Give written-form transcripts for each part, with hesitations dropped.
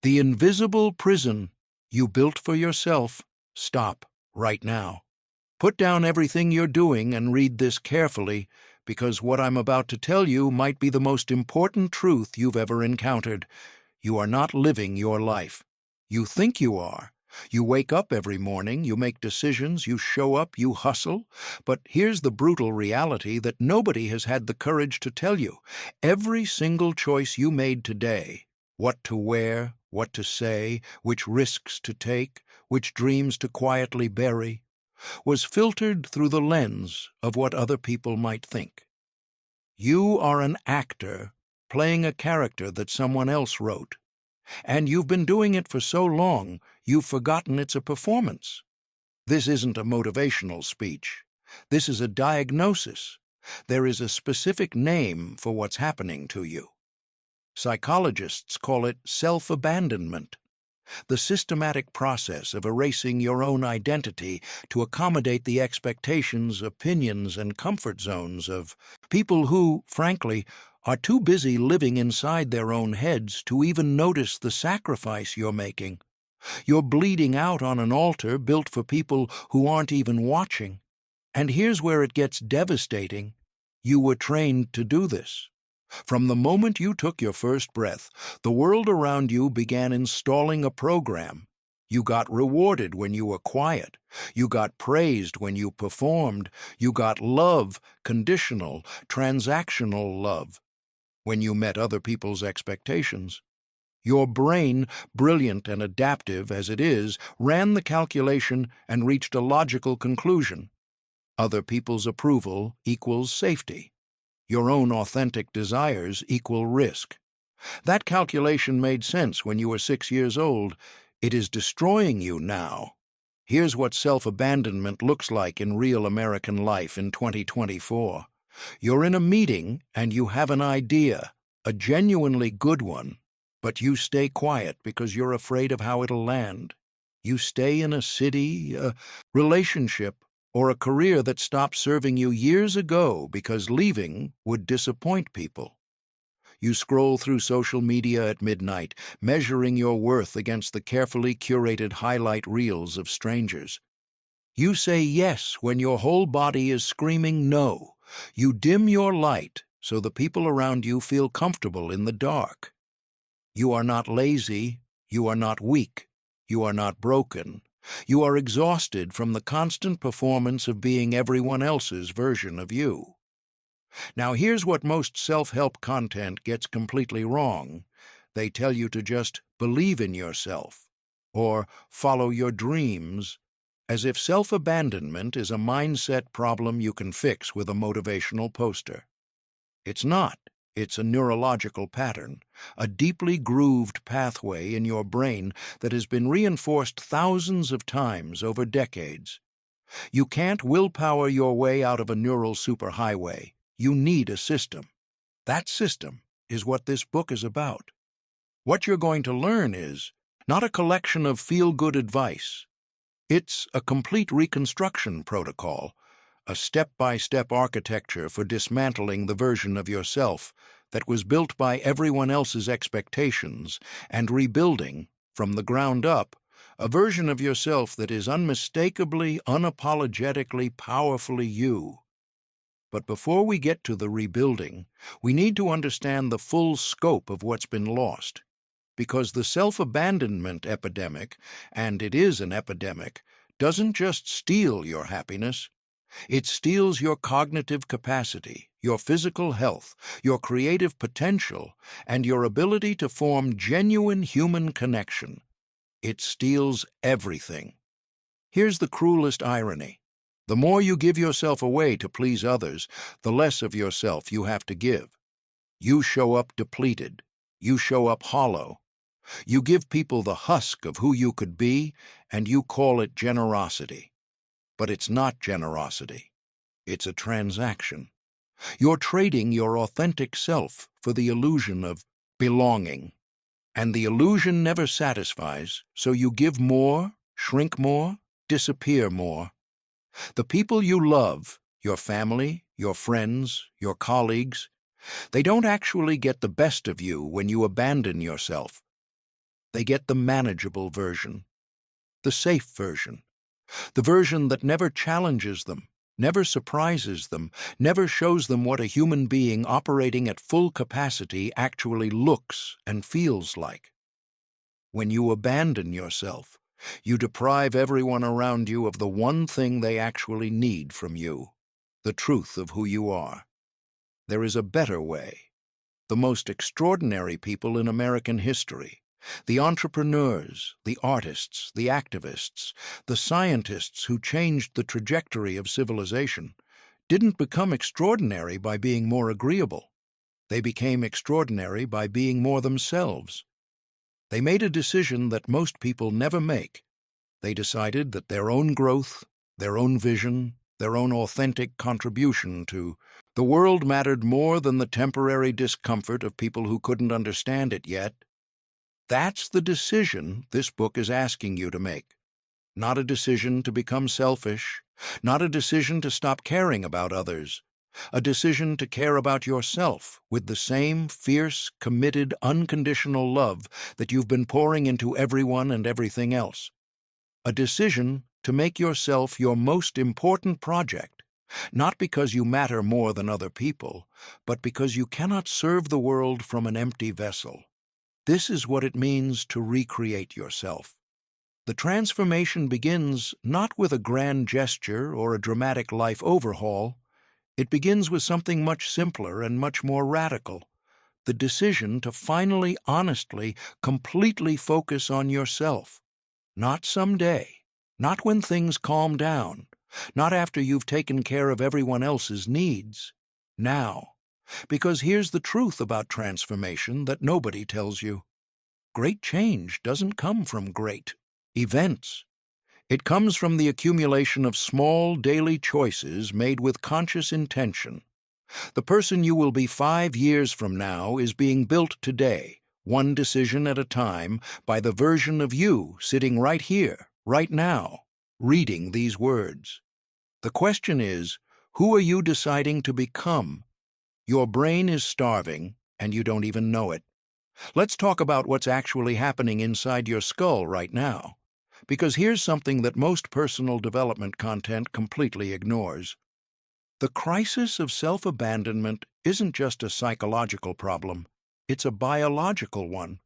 The invisible prison you built for yourself. Stop right now. Put down everything you're doing and read this carefully, because what I'm about to tell you might be the most important truth you've ever encountered. You are not living your life. You think you are. You wake up every morning, you make decisions, you show up, you hustle. But here's the brutal reality that nobody has had the courage to tell you. Every single choice you made today, what to wear, what to say, which risks to take, which dreams to quietly bury, was filtered through the lens of what other people might think. You are an actor playing a character that someone else wrote. And you've been doing it for so long, you've forgotten it's a performance. This isn't a motivational speech. This is a diagnosis. There is a specific name for what's happening to you. Psychologists call it self-abandonment, the systematic process of erasing your own identity to accommodate the expectations, opinions, and comfort zones of people who, frankly, are too busy living inside their own heads to even notice the sacrifice you're making. You're bleeding out on an altar built for people who aren't even watching. And here's where it gets devastating. You were trained to do this. From the moment you took your first breath, the world around you began installing a program. You got rewarded when you were quiet. You got praised when you performed. You got love, conditional, transactional love, when you met other people's expectations. Your brain, brilliant and adaptive as it is, ran the calculation and reached a logical conclusion. Other people's approval equals safety. Your own authentic desires equal risk. That calculation made sense when you were 6 years old. It is destroying you now. Here's what self-abandonment looks like in real American life in 2024. You're in a meeting and you have an idea, a genuinely good one, but you stay quiet because you're afraid of how it'll land. You stay in a city, a relationship, or a career that stopped serving you years ago because leaving would disappoint people. You scroll through social media at midnight, measuring your worth against the carefully curated highlight reels of strangers. You say yes when your whole body is screaming no. You dim your light so the people around you feel comfortable in the dark. You are not lazy, you are not weak, you are not broken. You are exhausted from the constant performance of being everyone else's version of you. Now here's what most self-help content gets completely wrong. They tell you to just believe in yourself, or follow your dreams, as if self-abandonment is a mindset problem you can fix with a motivational poster. It's not. It's a neurological pattern, a deeply grooved pathway in your brain that has been reinforced thousands of times over decades. You can't willpower your way out of a neural superhighway. You need a system. That system is what this book is about. What you're going to learn is not a collection of feel-good advice. It's a complete reconstruction protocol, a step-by-step architecture for dismantling the version of yourself that was built by everyone else's expectations and rebuilding, from the ground up, a version of yourself that is unmistakably, unapologetically, powerfully you. But before we get to the rebuilding, we need to understand the full scope of what's been lost. Because the self-abandonment epidemic, and it is an epidemic, doesn't just steal your happiness. It steals your cognitive capacity, your physical health, your creative potential, and your ability to form genuine human connection. It steals everything. Here's the cruelest irony. The more you give yourself away to please others, the less of yourself you have to give. You show up depleted. You show up hollow. You give people the husk of who you could be, and you call it generosity. But it's not generosity. It's a transaction. You're trading your authentic self for the illusion of belonging. And the illusion never satisfies, so you give more, shrink more, disappear more. The people you love, your family, your friends, your colleagues, they don't actually get the best of you when you abandon yourself. They get the manageable version, the safe version, the version that never challenges them, never surprises them, never shows them what a human being operating at full capacity actually looks and feels like. When you abandon yourself, you deprive everyone around you of the one thing they actually need from you, the truth of who you are. There is a better way. The most extraordinary people in American history, the entrepreneurs, the artists, the activists, the scientists who changed the trajectory of civilization, didn't become extraordinary by being more agreeable. They became extraordinary by being more themselves. They made a decision that most people never make. They decided that their own growth, their own vision, their own authentic contribution to the world mattered more than the temporary discomfort of people who couldn't understand it yet. That's the decision this book is asking you to make. Not a decision to become selfish, not a decision to stop caring about others, a decision to care about yourself with the same fierce, committed, unconditional love that you've been pouring into everyone and everything else. A decision to make yourself your most important project, not because you matter more than other people, but because you cannot serve the world from an empty vessel. This is what it means to recreate yourself. The transformation begins not with a grand gesture or a dramatic life overhaul. It begins with something much simpler and much more radical: the decision to finally, honestly, completely focus on yourself. Not someday, not when things calm down, not after you've taken care of everyone else's needs. Now. Because here's the truth about transformation that nobody tells you. Great change doesn't come from great events. It comes from the accumulation of small daily choices made with conscious intention. The person you will be 5 years from now is being built today, one decision at a time, by the version of you sitting right here, right now, reading these words. The question is, who are you deciding to become? Your brain is starving, and you don't even know it. Let's talk about what's actually happening inside your skull right now, because here's something that most personal development content completely ignores. The crisis of self-abandonment isn't just a psychological problem, it's a biological one.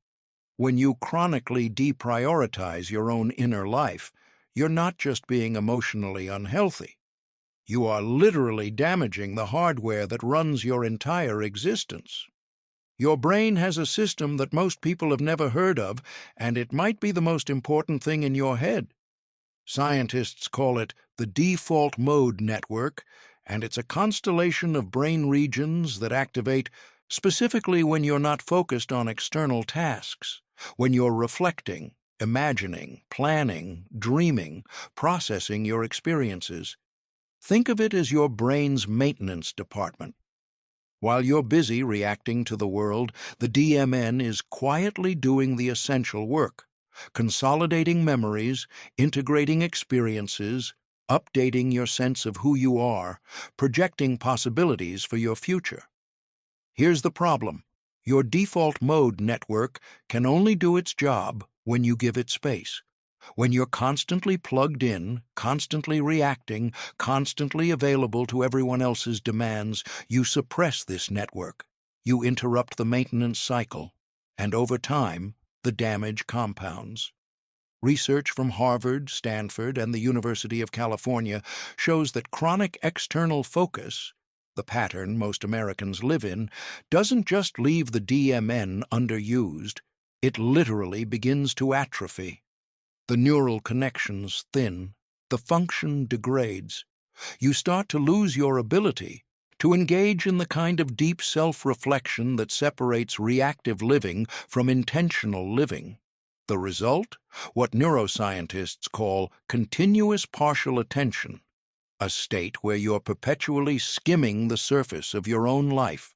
When you chronically deprioritize your own inner life, you're not just being emotionally unhealthy. You are literally damaging the hardware that runs your entire existence. Your brain has a system that most people have never heard of, and it might be the most important thing in your head. Scientists call it the default mode network, and it's a constellation of brain regions that activate specifically when you're not focused on external tasks, when you're reflecting, imagining, planning, dreaming, processing your experiences. Think of it as your brain's maintenance department. While you're busy reacting to the world, the DMN is quietly doing the essential work, consolidating memories, integrating experiences, updating your sense of who you are, projecting possibilities for your future. Here's the problem. Your default mode network can only do its job when you give it space. When you're constantly plugged in, constantly reacting, constantly available to everyone else's demands, you suppress this network. You interrupt the maintenance cycle, and over time, the damage compounds. Research from Harvard, Stanford, and the University of California shows that chronic external focus, the pattern most Americans live in, doesn't just leave the DMN underused, it literally begins to atrophy. The neural connections thin, the function degrades. You start to lose your ability to engage in the kind of deep self-reflection that separates reactive living from intentional living. The result? What neuroscientists call continuous partial attention, a state where you're perpetually skimming the surface of your own life.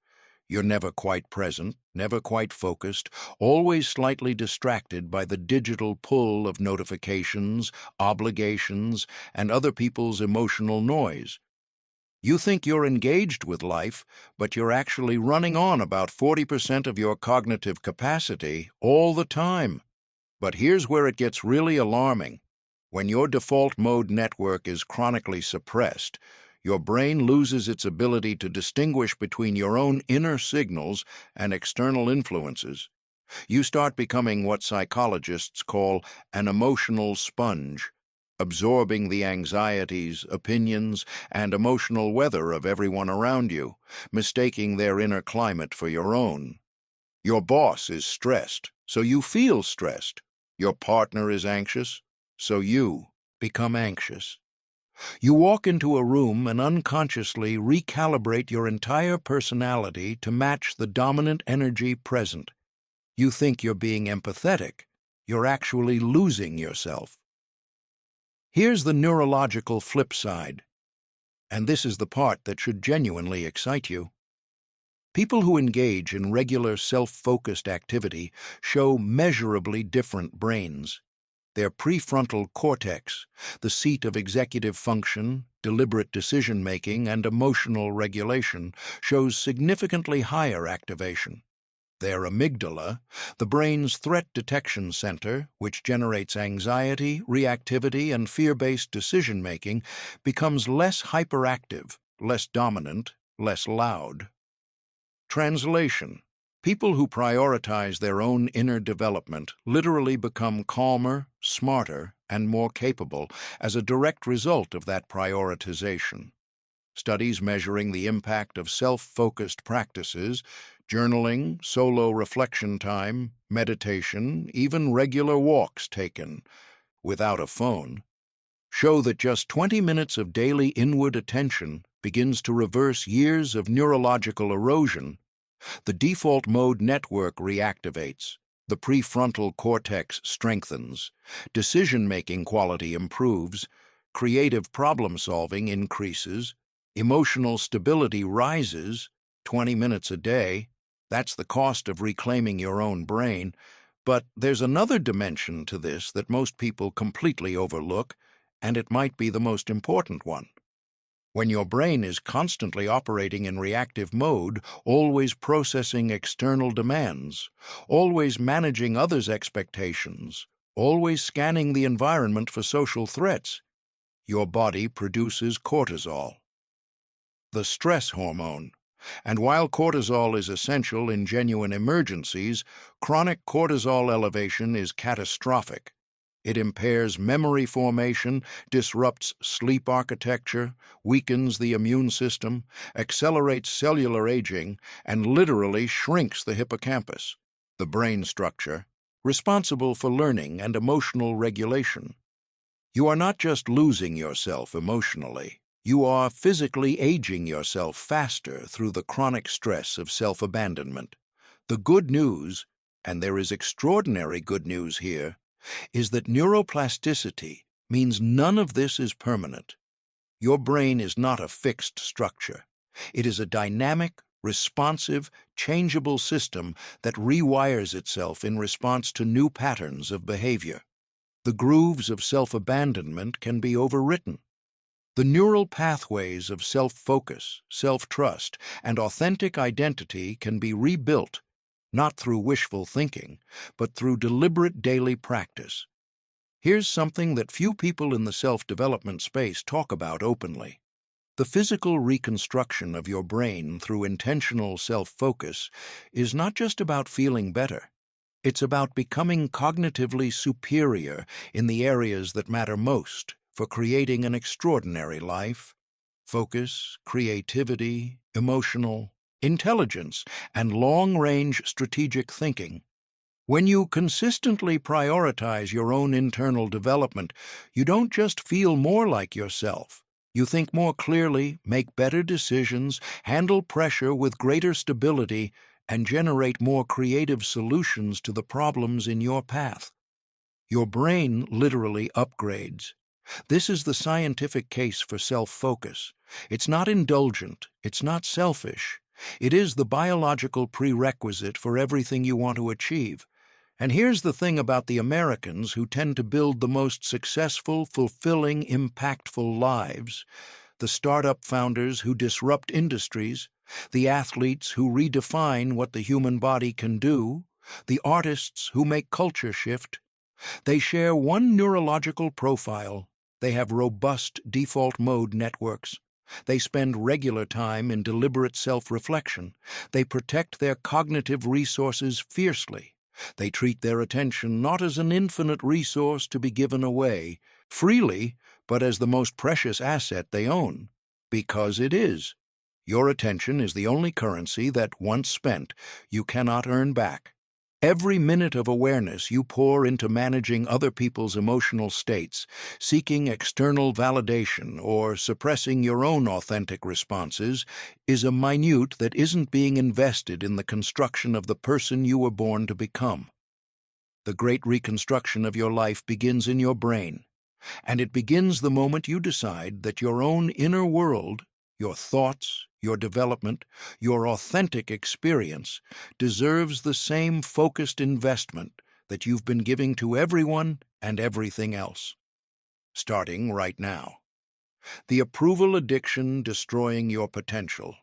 You're never quite present, never quite focused, always slightly distracted by the digital pull of notifications, obligations, and other people's emotional noise. You think you're engaged with life, but you're actually running on about 40% of your cognitive capacity all the time. But here's where it gets really alarming. When your default mode network is chronically suppressed, your brain loses its ability to distinguish between your own inner signals and external influences. You start becoming what psychologists call an emotional sponge, absorbing the anxieties, opinions, and emotional weather of everyone around you, mistaking their inner climate for your own. Your boss is stressed, so you feel stressed. Your partner is anxious, so you become anxious. You walk into a room and unconsciously recalibrate your entire personality to match the dominant energy present. You think you're being empathetic. You're actually losing yourself. Here's the neurological flip side, and this is the part that should genuinely excite you. People who engage in regular self-focused activity show measurably different brains. Their prefrontal cortex, the seat of executive function, deliberate decision-making, and emotional regulation, shows significantly higher activation. Their amygdala, the brain's threat detection center, which generates anxiety, reactivity, and fear-based decision-making, becomes less hyperactive, less dominant, less loud. Translation: people who prioritize their own inner development literally become calmer, smarter, and more capable as a direct result of that prioritization. Studies measuring the impact of self-focused practices, journaling, solo reflection time, meditation, even regular walks taken without a phone, show that just 20 minutes of daily inward attention begins to reverse years of neurological erosion. The default mode network reactivates, the prefrontal cortex strengthens, decision-making quality improves, creative problem-solving increases, emotional stability rises. 20 minutes a day, that's the cost of reclaiming your own brain. But there's another dimension to this that most people completely overlook, and it might be the most important one. When your brain is constantly operating in reactive mode, always processing external demands, always managing others' expectations, always scanning the environment for social threats, your body produces cortisol, the stress hormone. And while cortisol is essential in genuine emergencies, chronic cortisol elevation is catastrophic. It impairs memory formation, disrupts sleep architecture, weakens the immune system, accelerates cellular aging, and literally shrinks the hippocampus, the brain structure, responsible for learning and emotional regulation. You are not just losing yourself emotionally. You are physically aging yourself faster through the chronic stress of self-abandonment. The good news, and there is extraordinary good news here, is that neuroplasticity means none of this is permanent. Your brain is not a fixed structure. It is a dynamic, responsive, changeable system that rewires itself in response to new patterns of behavior. The grooves of self-abandonment can be overwritten. The neural pathways of self-focus, self-trust, and authentic identity can be rebuilt, not through wishful thinking, but through deliberate daily practice. Here's something that few people in the self-development space talk about openly. The physical reconstruction of your brain through intentional self-focus is not just about feeling better. It's about becoming cognitively superior in the areas that matter most for creating an extraordinary life. Focus, creativity, emotional intelligence, and long-range strategic thinking. When you consistently prioritize your own internal development, you don't just feel more like yourself. You think more clearly, make better decisions, handle pressure with greater stability, and generate more creative solutions to the problems in your path. Your brain literally upgrades. This is the scientific case for self-focus. It's not indulgent, it's not selfish. It is the biological prerequisite for everything you want to achieve. And here's the thing about the Americans who tend to build the most successful, fulfilling, impactful lives. The startup founders who disrupt industries, the athletes who redefine what the human body can do, the artists who make culture shift. They share one neurological profile. They have robust default mode networks. They spend regular time in deliberate self-reflection. They protect their cognitive resources fiercely. They treat their attention not as an infinite resource to be given away freely, but as the most precious asset they own, because it is. Your attention is the only currency that, once spent, you cannot earn back. Every minute of awareness you pour into managing other people's emotional states, seeking external validation, or suppressing your own authentic responses, is a minute that isn't being invested in the construction of the person you were born to become. The great reconstruction of your life begins in your brain, and it begins the moment you decide that your own inner world, your thoughts, your development, your authentic experience, deserves the same focused investment that you've been giving to everyone and everything else. Starting right now. The approval addiction destroying your potential.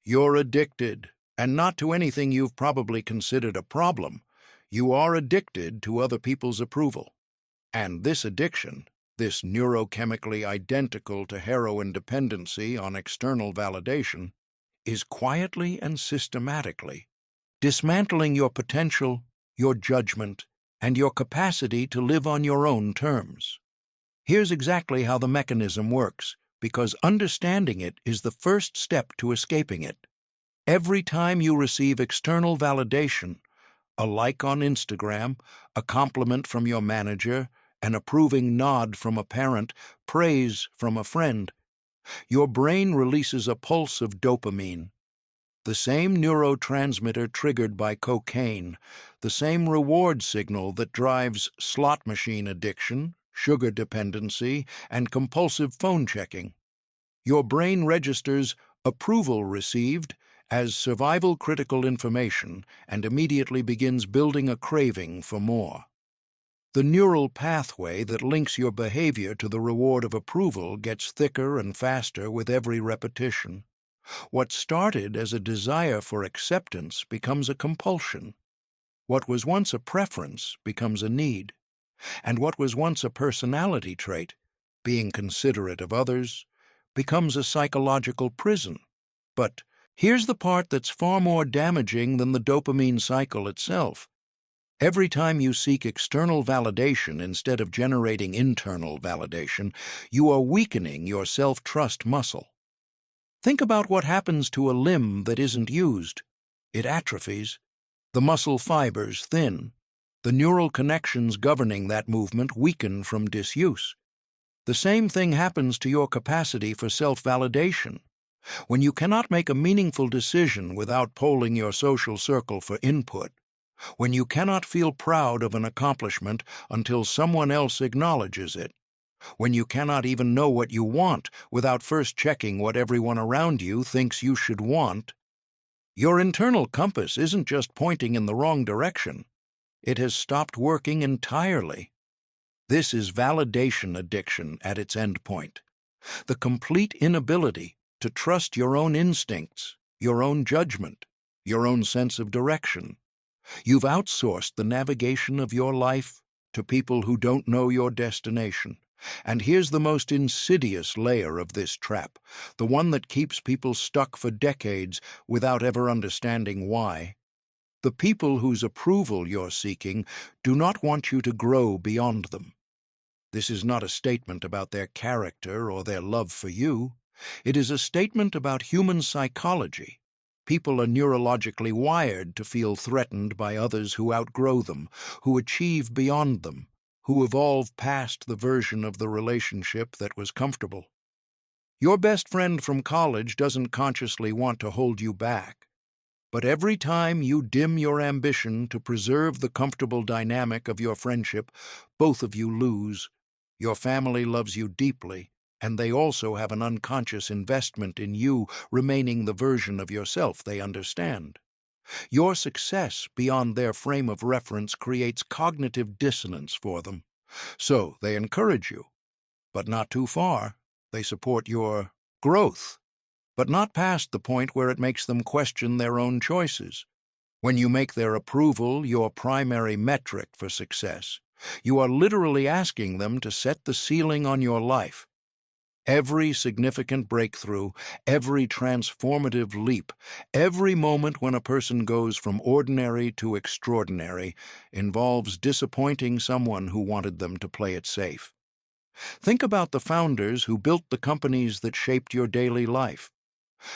You're addicted, and not to anything you've probably considered a problem. You are addicted to other people's approval. And this addiction, this neurochemically identical to heroin dependency on external validation, is quietly and systematically dismantling your potential, your judgment, and your capacity to live on your own terms. Here's exactly how the mechanism works, because understanding it is the first step to escaping it. Every time you receive external validation, a like on Instagram, a compliment from your manager, an approving nod from a parent, praise from a friend, your brain releases a pulse of dopamine, the same neurotransmitter triggered by cocaine, the same reward signal that drives slot machine addiction, sugar dependency, and compulsive phone checking. Your brain registers approval received as survival-critical information and immediately begins building a craving for more. The neural pathway that links your behavior to the reward of approval gets thicker and faster with every repetition. What started as a desire for acceptance becomes a compulsion. What was once a preference becomes a need. And what was once a personality trait, being considerate of others, becomes a psychological prison. But here's the part that's far more damaging than the dopamine cycle itself. Every time you seek external validation instead of generating internal validation, you are weakening your self-trust muscle. Think about what happens to a limb that isn't used. It atrophies. The muscle fibers thin. The neural connections governing that movement weaken from disuse. The same thing happens to your capacity for self-validation. When you cannot make a meaningful decision without polling your social circle for input, when you cannot feel proud of an accomplishment until someone else acknowledges it, when you cannot even know what you want without first checking what everyone around you thinks you should want, your internal compass isn't just pointing in the wrong direction. It has stopped working entirely. This is validation addiction at its endpoint. The complete inability to trust your own instincts, your own judgment, your own sense of direction. You've outsourced the navigation of your life to people who don't know your destination. And here's the most insidious layer of this trap, the one that keeps people stuck for decades without ever understanding why. The people whose approval you're seeking do not want you to grow beyond them. This is not a statement about their character or their love for you. It is a statement about human psychology. People are neurologically wired to feel threatened by others who outgrow them, who achieve beyond them, who evolve past the version of the relationship that was comfortable. Your best friend from college doesn't consciously want to hold you back. But every time you dim your ambition to preserve the comfortable dynamic of your friendship, both of you lose. Your family loves you deeply, and they also have an unconscious investment in you remaining the version of yourself they understand. Your success beyond their frame of reference creates cognitive dissonance for them. So they encourage you, but not too far. They support your growth, but not past the point where it makes them question their own choices. When you make their approval your primary metric for success, You are literally asking them to set the ceiling on your life. Every significant breakthrough, every transformative leap, every moment when a person goes from ordinary to extraordinary involves disappointing someone who wanted them to play it safe. Think about the founders who built the companies that shaped your daily life.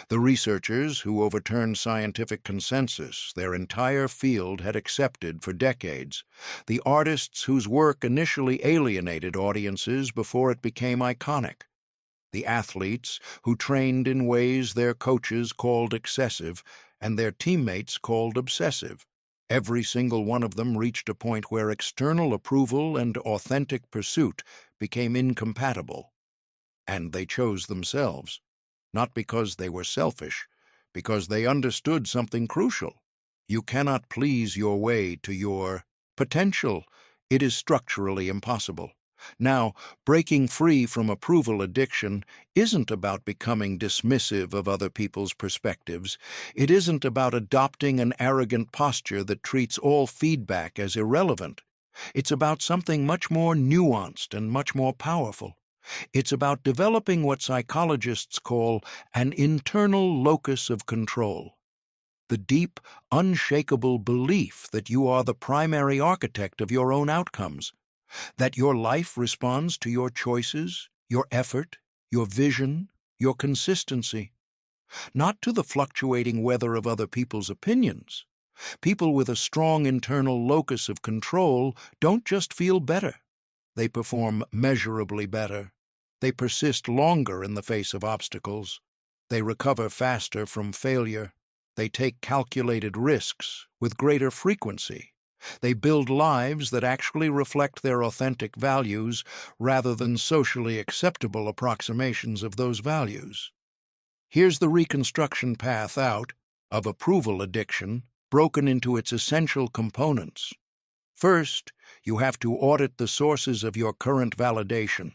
The researchers who overturned scientific consensus their entire field had accepted for decades. The artists whose work initially alienated audiences before it became iconic. The athletes who trained in ways their coaches called excessive and their teammates called obsessive. Every single one of them reached a point where external approval and authentic pursuit became incompatible. And they chose themselves. Not because they were selfish, because they understood something crucial. You cannot please your way to your potential. It is structurally impossible. Now, breaking free from approval addiction isn't about becoming dismissive of other people's perspectives. It isn't about adopting an arrogant posture that treats all feedback as irrelevant. It's about something much more nuanced and much more powerful. It's about developing what psychologists call an internal locus of control, the deep, unshakable belief that you are the primary architect of your own outcomes, that your life responds to your choices, your effort, your vision, your consistency, not to the fluctuating weather of other people's opinions. People with a strong internal locus of control don't just feel better. They perform measurably better. They persist longer in the face of obstacles. They recover faster from failure. They take calculated risks with greater frequency. They build lives that actually reflect their authentic values rather than socially acceptable approximations of those values. Here's the reconstruction path out of approval addiction, broken into its essential components. First, you have to audit the sources of your current validation.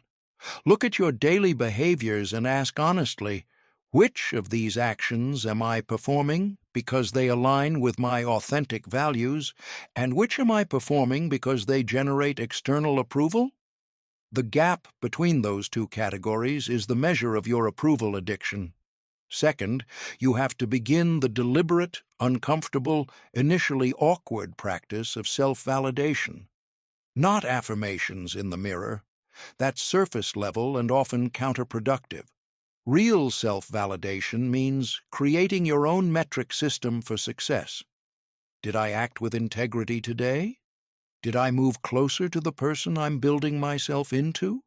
Look at your daily behaviors and ask honestly, which of these actions am I performing because they align with my authentic values, and which am I performing because they generate external approval? The gap between those two categories is the measure of your approval addiction. Second, you have to begin the deliberate, uncomfortable, initially awkward practice of self-validation. Not affirmations in the mirror. That's surface level and often counterproductive. Real self-validation means creating your own metric system for success. Did I act with integrity today? Did I move closer to the person I'm building myself into?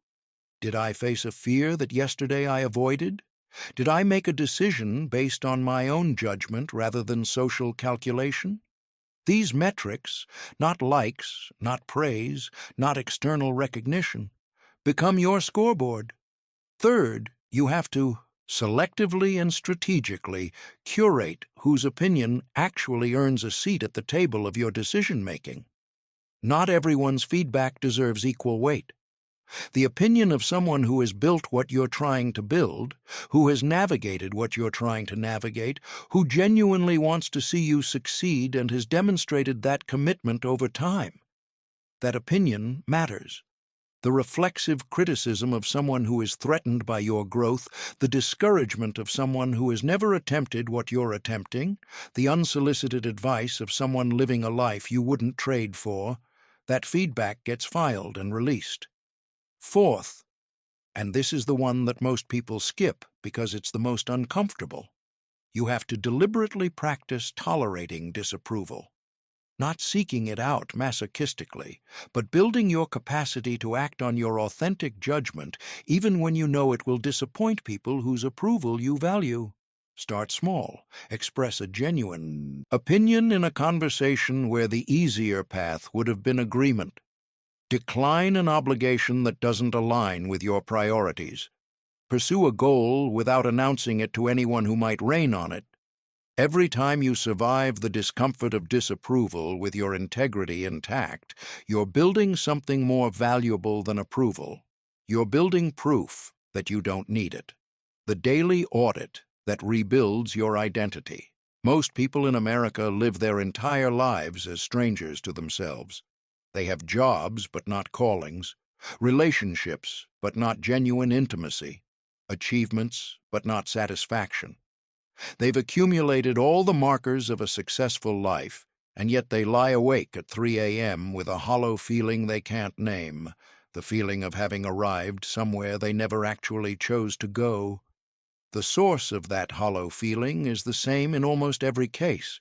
Did I face a fear that yesterday I avoided? Did I make a decision based on my own judgment rather than social calculation? These metrics, not likes, not praise, not external recognition, become your scoreboard. Third, you have to selectively and strategically curate whose opinion actually earns a seat at the table of your decision-making. Not everyone's feedback deserves equal weight. The opinion of someone who has built what you're trying to build, who has navigated what you're trying to navigate, who genuinely wants to see you succeed and has demonstrated that commitment over time. That opinion matters. The reflexive criticism of someone who is threatened by your growth, the discouragement of someone who has never attempted what you're attempting, the unsolicited advice of someone living a life you wouldn't trade for, that feedback gets filed and released. Fourth, and this is the one that most people skip because it's the most uncomfortable, you have to deliberately practice tolerating disapproval. Not seeking it out masochistically, but building your capacity to act on your authentic judgment even when you know it will disappoint people whose approval you value. Start small. Express a genuine opinion in a conversation where the easier path would have been agreement. Decline an obligation that doesn't align with your priorities. Pursue a goal without announcing it to anyone who might rain on it. Every time you survive the discomfort of disapproval with your integrity intact, you're building something more valuable than approval. You're building proof that you don't need it. The daily audit that rebuilds your identity. Most people in America live their entire lives as strangers to themselves. They have jobs but not callings, relationships but not genuine intimacy, achievements but not satisfaction. They've accumulated all the markers of a successful life, and yet they lie awake at 3 a.m. with a hollow feeling they can't name, the feeling of having arrived somewhere they never actually chose to go. The source of that hollow feeling is the same in almost every case: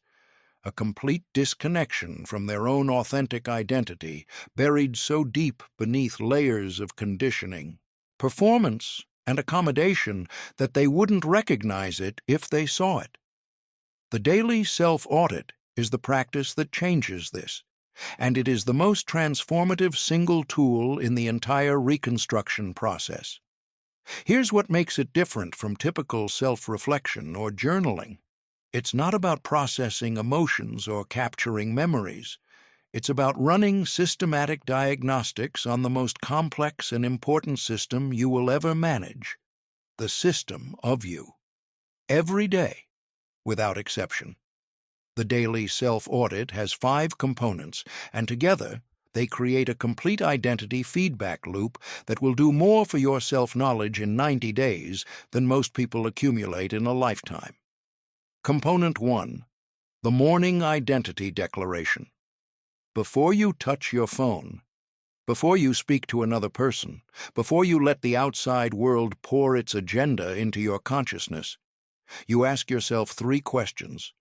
a complete disconnection from their own authentic identity, buried so deep beneath layers of conditioning, performance, and accommodation that they wouldn't recognize it if they saw it. The daily self-audit is the practice that changes this, and it is the most transformative single tool in the entire reconstruction process. Here's what makes it different from typical self-reflection or journaling. It's not about processing emotions or capturing memories. It's about running systematic diagnostics on the most complex and important system you will ever manage: the system of you. Every day, without exception. The daily self-audit has 5 components, and together they create a complete identity feedback loop that will do more for your self-knowledge in 90 days than most people accumulate in a lifetime. Component 1. The Morning Identity Declaration. Before you touch your phone, before you speak to another person, before you let the outside world pour its agenda into your consciousness, you ask yourself 3 questions.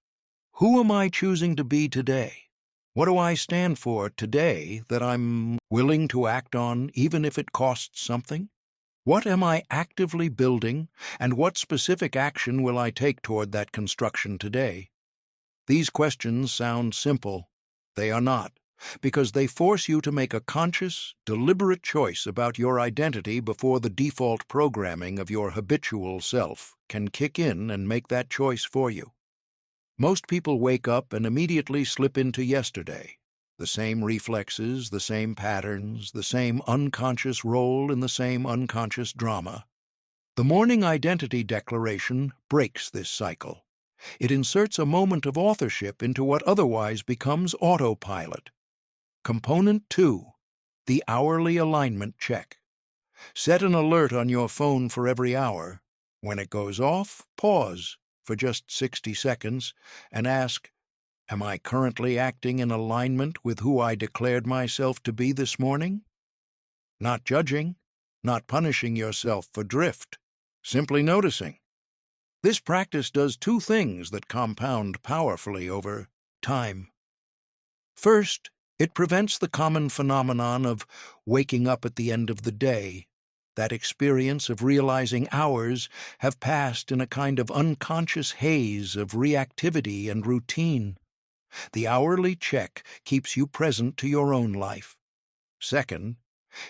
Who am I choosing to be today? What do I stand for today that I'm willing to act on even if it costs something? What am I actively building, and what specific action will I take toward that construction today? These questions sound simple. They are not, because they force you to make a conscious, deliberate choice about your identity before the default programming of your habitual self can kick in and make that choice for you. Most people wake up and immediately slip into yesterday. The same reflexes, the same patterns, the same unconscious role in the same unconscious drama. The Morning Identity Declaration breaks this cycle. It inserts a moment of authorship into what otherwise becomes autopilot. Component 2. The Hourly Alignment Check. Set an alert on your phone for every hour. When it goes off, pause for just 60 seconds and ask, am I currently acting in alignment with who I declared myself to be this morning? Not judging, not punishing yourself for drift, simply noticing. This practice does 2 things that compound powerfully over time. First, it prevents the common phenomenon of waking up at the end of the day, that experience of realizing hours have passed in a kind of unconscious haze of reactivity and routine. The hourly check keeps you present to your own life. Second,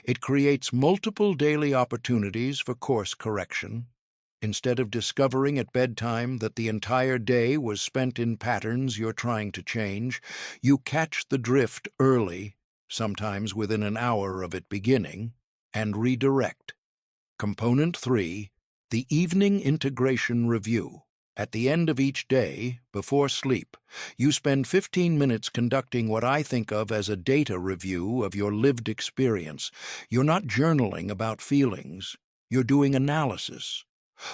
it creates multiple daily opportunities for course correction. Instead of discovering at bedtime that the entire day was spent in patterns you're trying to change, you catch the drift early, sometimes within an hour of it beginning, and redirect. Component 3. The Evening Integration Review. At the end of each day, before sleep, you spend 15 minutes conducting what I think of as a data review of your lived experience. You're not journaling about feelings. You're doing analysis.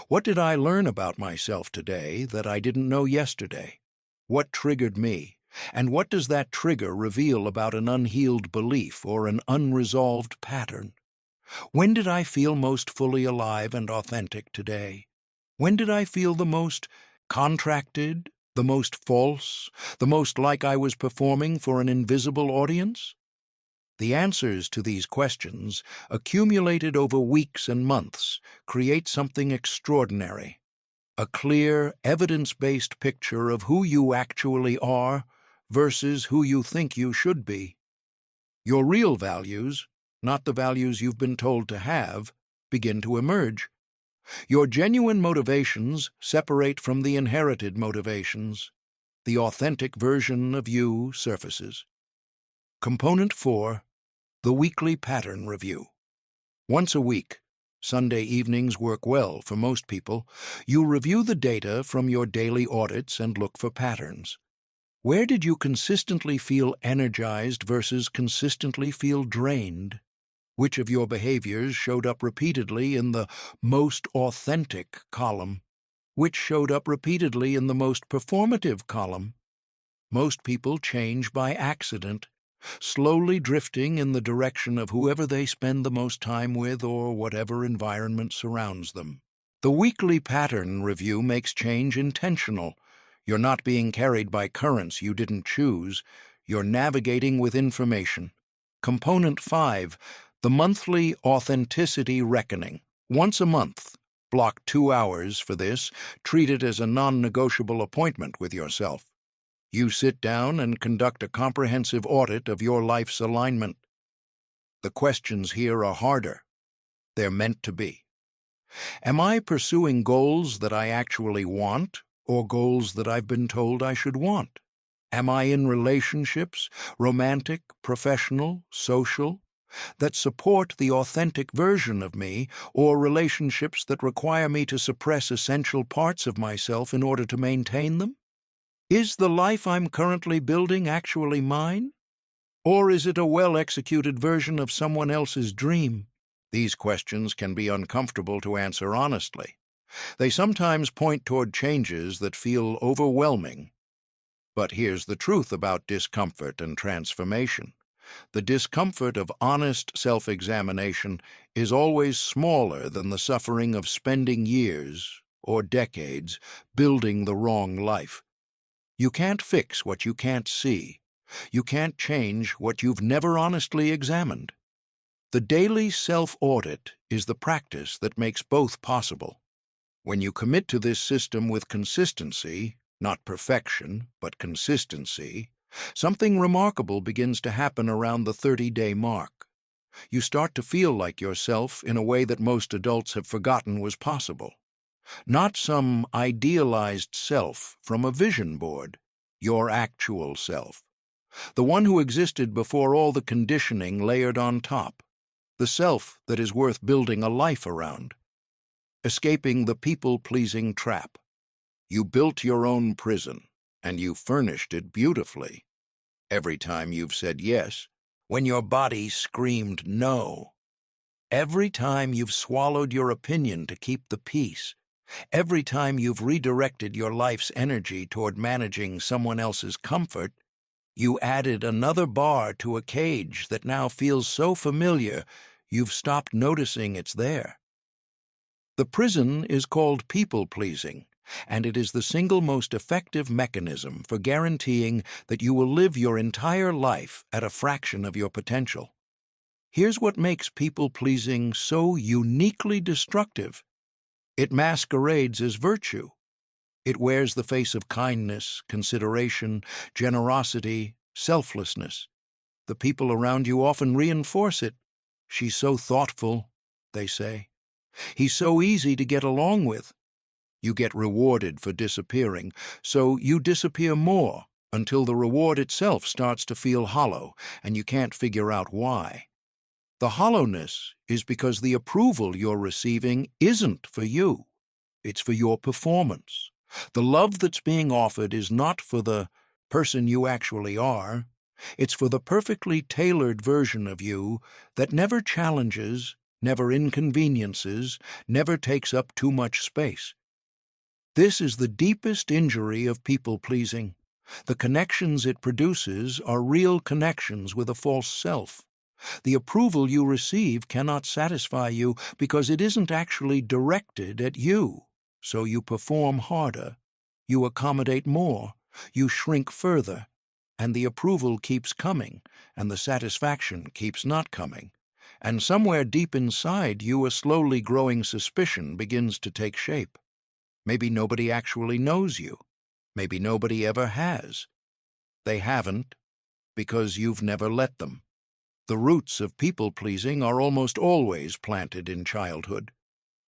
What did I learn about myself today that I didn't know yesterday? What triggered me? And what does that trigger reveal about an unhealed belief or an unresolved pattern? When did I feel most fully alive and authentic today? When did I feel the most contracted, the most false, the most like I was performing for an invisible audience? The answers to these questions, accumulated over weeks and months, create something extraordinary: a clear, evidence-based picture of who you actually are versus who you think you should be. Your real values, not the values you've been told to have, begin to emerge. Your genuine motivations separate from the inherited motivations. The authentic version of you surfaces. Component 4. The Weekly Pattern Review. Once a week, Sunday evenings work well for most people, you review the data from your daily audits and look for patterns. Where did you consistently feel energized versus consistently feel drained? Which of your behaviors showed up repeatedly in the most authentic column? Which showed up repeatedly in the most performative column? Most people change by accident, slowly drifting in the direction of whoever they spend the most time with or whatever environment surrounds them. The weekly pattern review makes change intentional. You're not being carried by currents you didn't choose. You're navigating with information. Component 5, the monthly authenticity reckoning. Once a month, block 2 hours for this. Treat it as a non-negotiable appointment with yourself. You sit down and conduct a comprehensive audit of your life's alignment. The questions here are harder. They're meant to be. Am I pursuing goals that I actually want, or goals that I've been told I should want? Am I in relationships, romantic, professional, social, that support the authentic version of me, or relationships that require me to suppress essential parts of myself in order to maintain them? Is the life I'm currently building actually mine? Or is it a well-executed version of someone else's dream? These questions can be uncomfortable to answer honestly. They sometimes point toward changes that feel overwhelming. But here's the truth about discomfort and transformation. The discomfort of honest self-examination is always smaller than the suffering of spending years or decades building the wrong life. You can't fix what you can't see. You can't change what you've never honestly examined. The daily self-audit is the practice that makes both possible. When you commit to this system with consistency, not perfection, but consistency, something remarkable begins to happen around the 30-day mark. You start to feel like yourself in a way that most adults have forgotten was possible. Not some idealized self from a vision board, your actual self. The one who existed before all the conditioning layered on top. The self that is worth building a life around. Escaping the people-pleasing trap. You built your own prison, and you furnished it beautifully. Every time you've said yes, when your body screamed no. Every time you've swallowed your opinion to keep the peace. Every time you've redirected your life's energy toward managing someone else's comfort, you added another bar to a cage that now feels so familiar you've stopped noticing it's there. The prison is called people-pleasing, and it is the single most effective mechanism for guaranteeing that you will live your entire life at a fraction of your potential. Here's what makes people-pleasing so uniquely destructive. It masquerades as virtue. It wears the face of kindness, consideration, generosity, selflessness. The people around you often reinforce it. She's so thoughtful, they say. He's so easy to get along with. You get rewarded for disappearing, so you disappear more until the reward itself starts to feel hollow, and you can't figure out why. The hollowness is because the approval you're receiving isn't for you. It's for your performance. The love that's being offered is not for the person you actually are. It's for the perfectly tailored version of you that never challenges, never inconveniences, never takes up too much space. This is the deepest injury of people-pleasing. The connections it produces are real connections with a false self. The approval you receive cannot satisfy you because it isn't actually directed at you. So you perform harder, you accommodate more, you shrink further, and the approval keeps coming, and the satisfaction keeps not coming. And somewhere deep inside you a slowly growing suspicion begins to take shape. Maybe nobody actually knows you. Maybe nobody ever has. They haven't, because you've never let them. The roots of people-pleasing are almost always planted in childhood.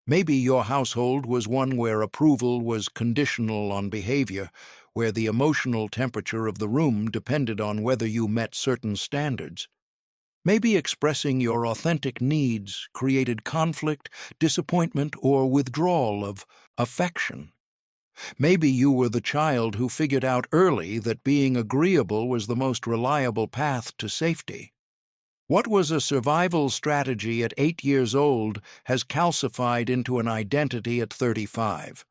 Maybe your household was one where approval was conditional on behavior, where the emotional temperature of the room depended on whether you met certain standards. Maybe expressing your authentic needs created conflict, disappointment, or withdrawal of affection. Maybe you were the child who figured out early that being agreeable was the most reliable path to safety. What was a survival strategy at 8 years old has calcified into an identity at 35.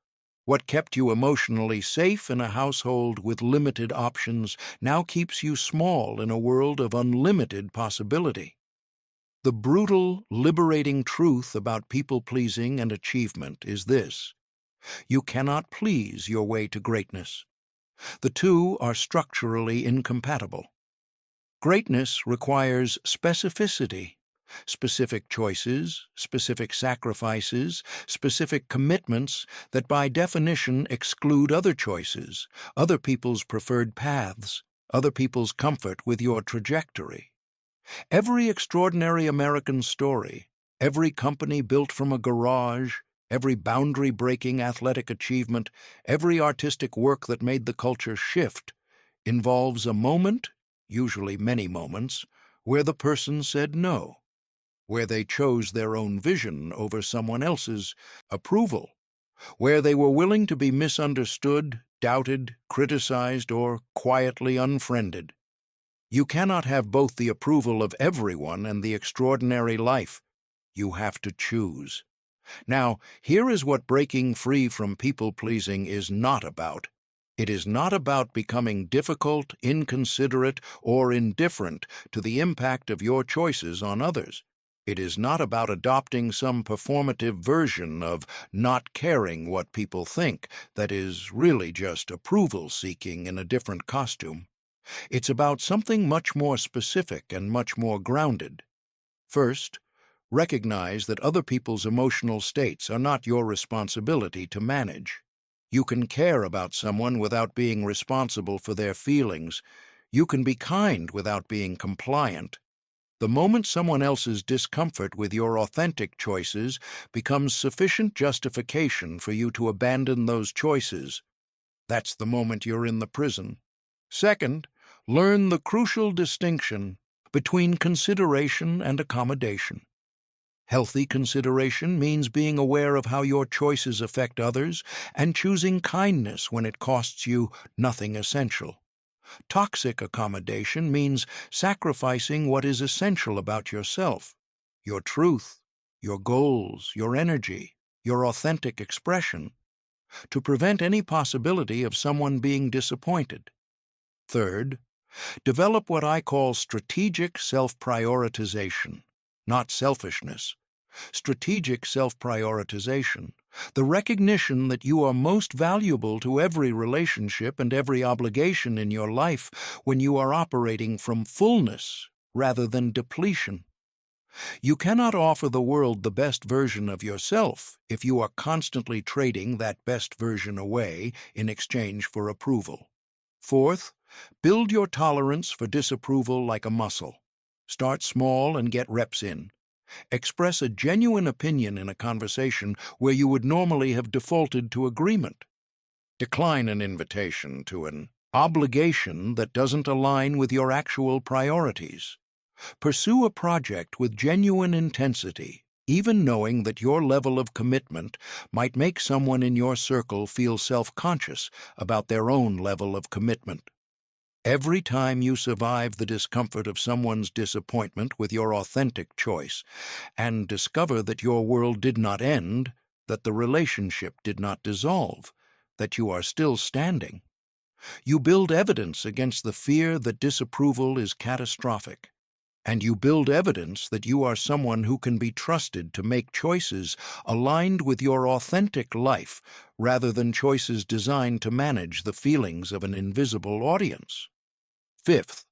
What kept you emotionally safe in a household with limited options now keeps you small in a world of unlimited possibility. The brutal, liberating truth about people-pleasing and achievement is this: you cannot please your way to greatness. The two are structurally incompatible. Greatness requires specificity, specific choices, specific sacrifices, specific commitments that by definition exclude other choices, other people's preferred paths, other people's comfort with your trajectory. Every extraordinary American story, every company built from a garage, every boundary-breaking athletic achievement, every artistic work that made the culture shift, involves a moment, usually many moments, where the person said no, where they chose their own vision over someone else's approval, where they were willing to be misunderstood, doubted, criticized, or quietly unfriended. You cannot have both the approval of everyone and the extraordinary life. You have to choose. Now, here is what breaking free from people-pleasing is not about. It is not about becoming difficult, inconsiderate, or indifferent to the impact of your choices on others. It is not about adopting some performative version of not caring what people think that is really just approval-seeking in a different costume. It's about something much more specific and much more grounded. First, recognize that other people's emotional states are not your responsibility to manage. You can care about someone without being responsible for their feelings. You can be kind without being compliant. The moment someone else's discomfort with your authentic choices becomes sufficient justification for you to abandon those choices, that's the moment you're in the prison. Second, learn the crucial distinction between consideration and accommodation. Healthy consideration means being aware of how your choices affect others and choosing kindness when it costs you nothing essential. Toxic accommodation means sacrificing what is essential about yourself, your truth, your goals, your energy, your authentic expression, to prevent any possibility of someone being disappointed. Third, develop what I call strategic self-prioritization, not selfishness. Strategic self-prioritization, the recognition that you are most valuable to every relationship and every obligation in your life when you are operating from fullness rather than depletion. You cannot offer the world the best version of yourself if you are constantly trading that best version away in exchange for approval. Fourth, build your tolerance for disapproval like a muscle. Start small and get reps in. Express a genuine opinion in a conversation where you would normally have defaulted to agreement. Decline an invitation to an obligation that doesn't align with your actual priorities. Pursue a project with genuine intensity, even knowing that your level of commitment might make someone in your circle feel self-conscious about their own level of commitment. Every time you survive the discomfort of someone's disappointment with your authentic choice and discover that your world did not end, that the relationship did not dissolve, that you are still standing, you build evidence against the fear that disapproval is catastrophic. And you build evidence that you are someone who can be trusted to make choices aligned with your authentic life rather than choices designed to manage the feelings of an invisible audience. Fifth,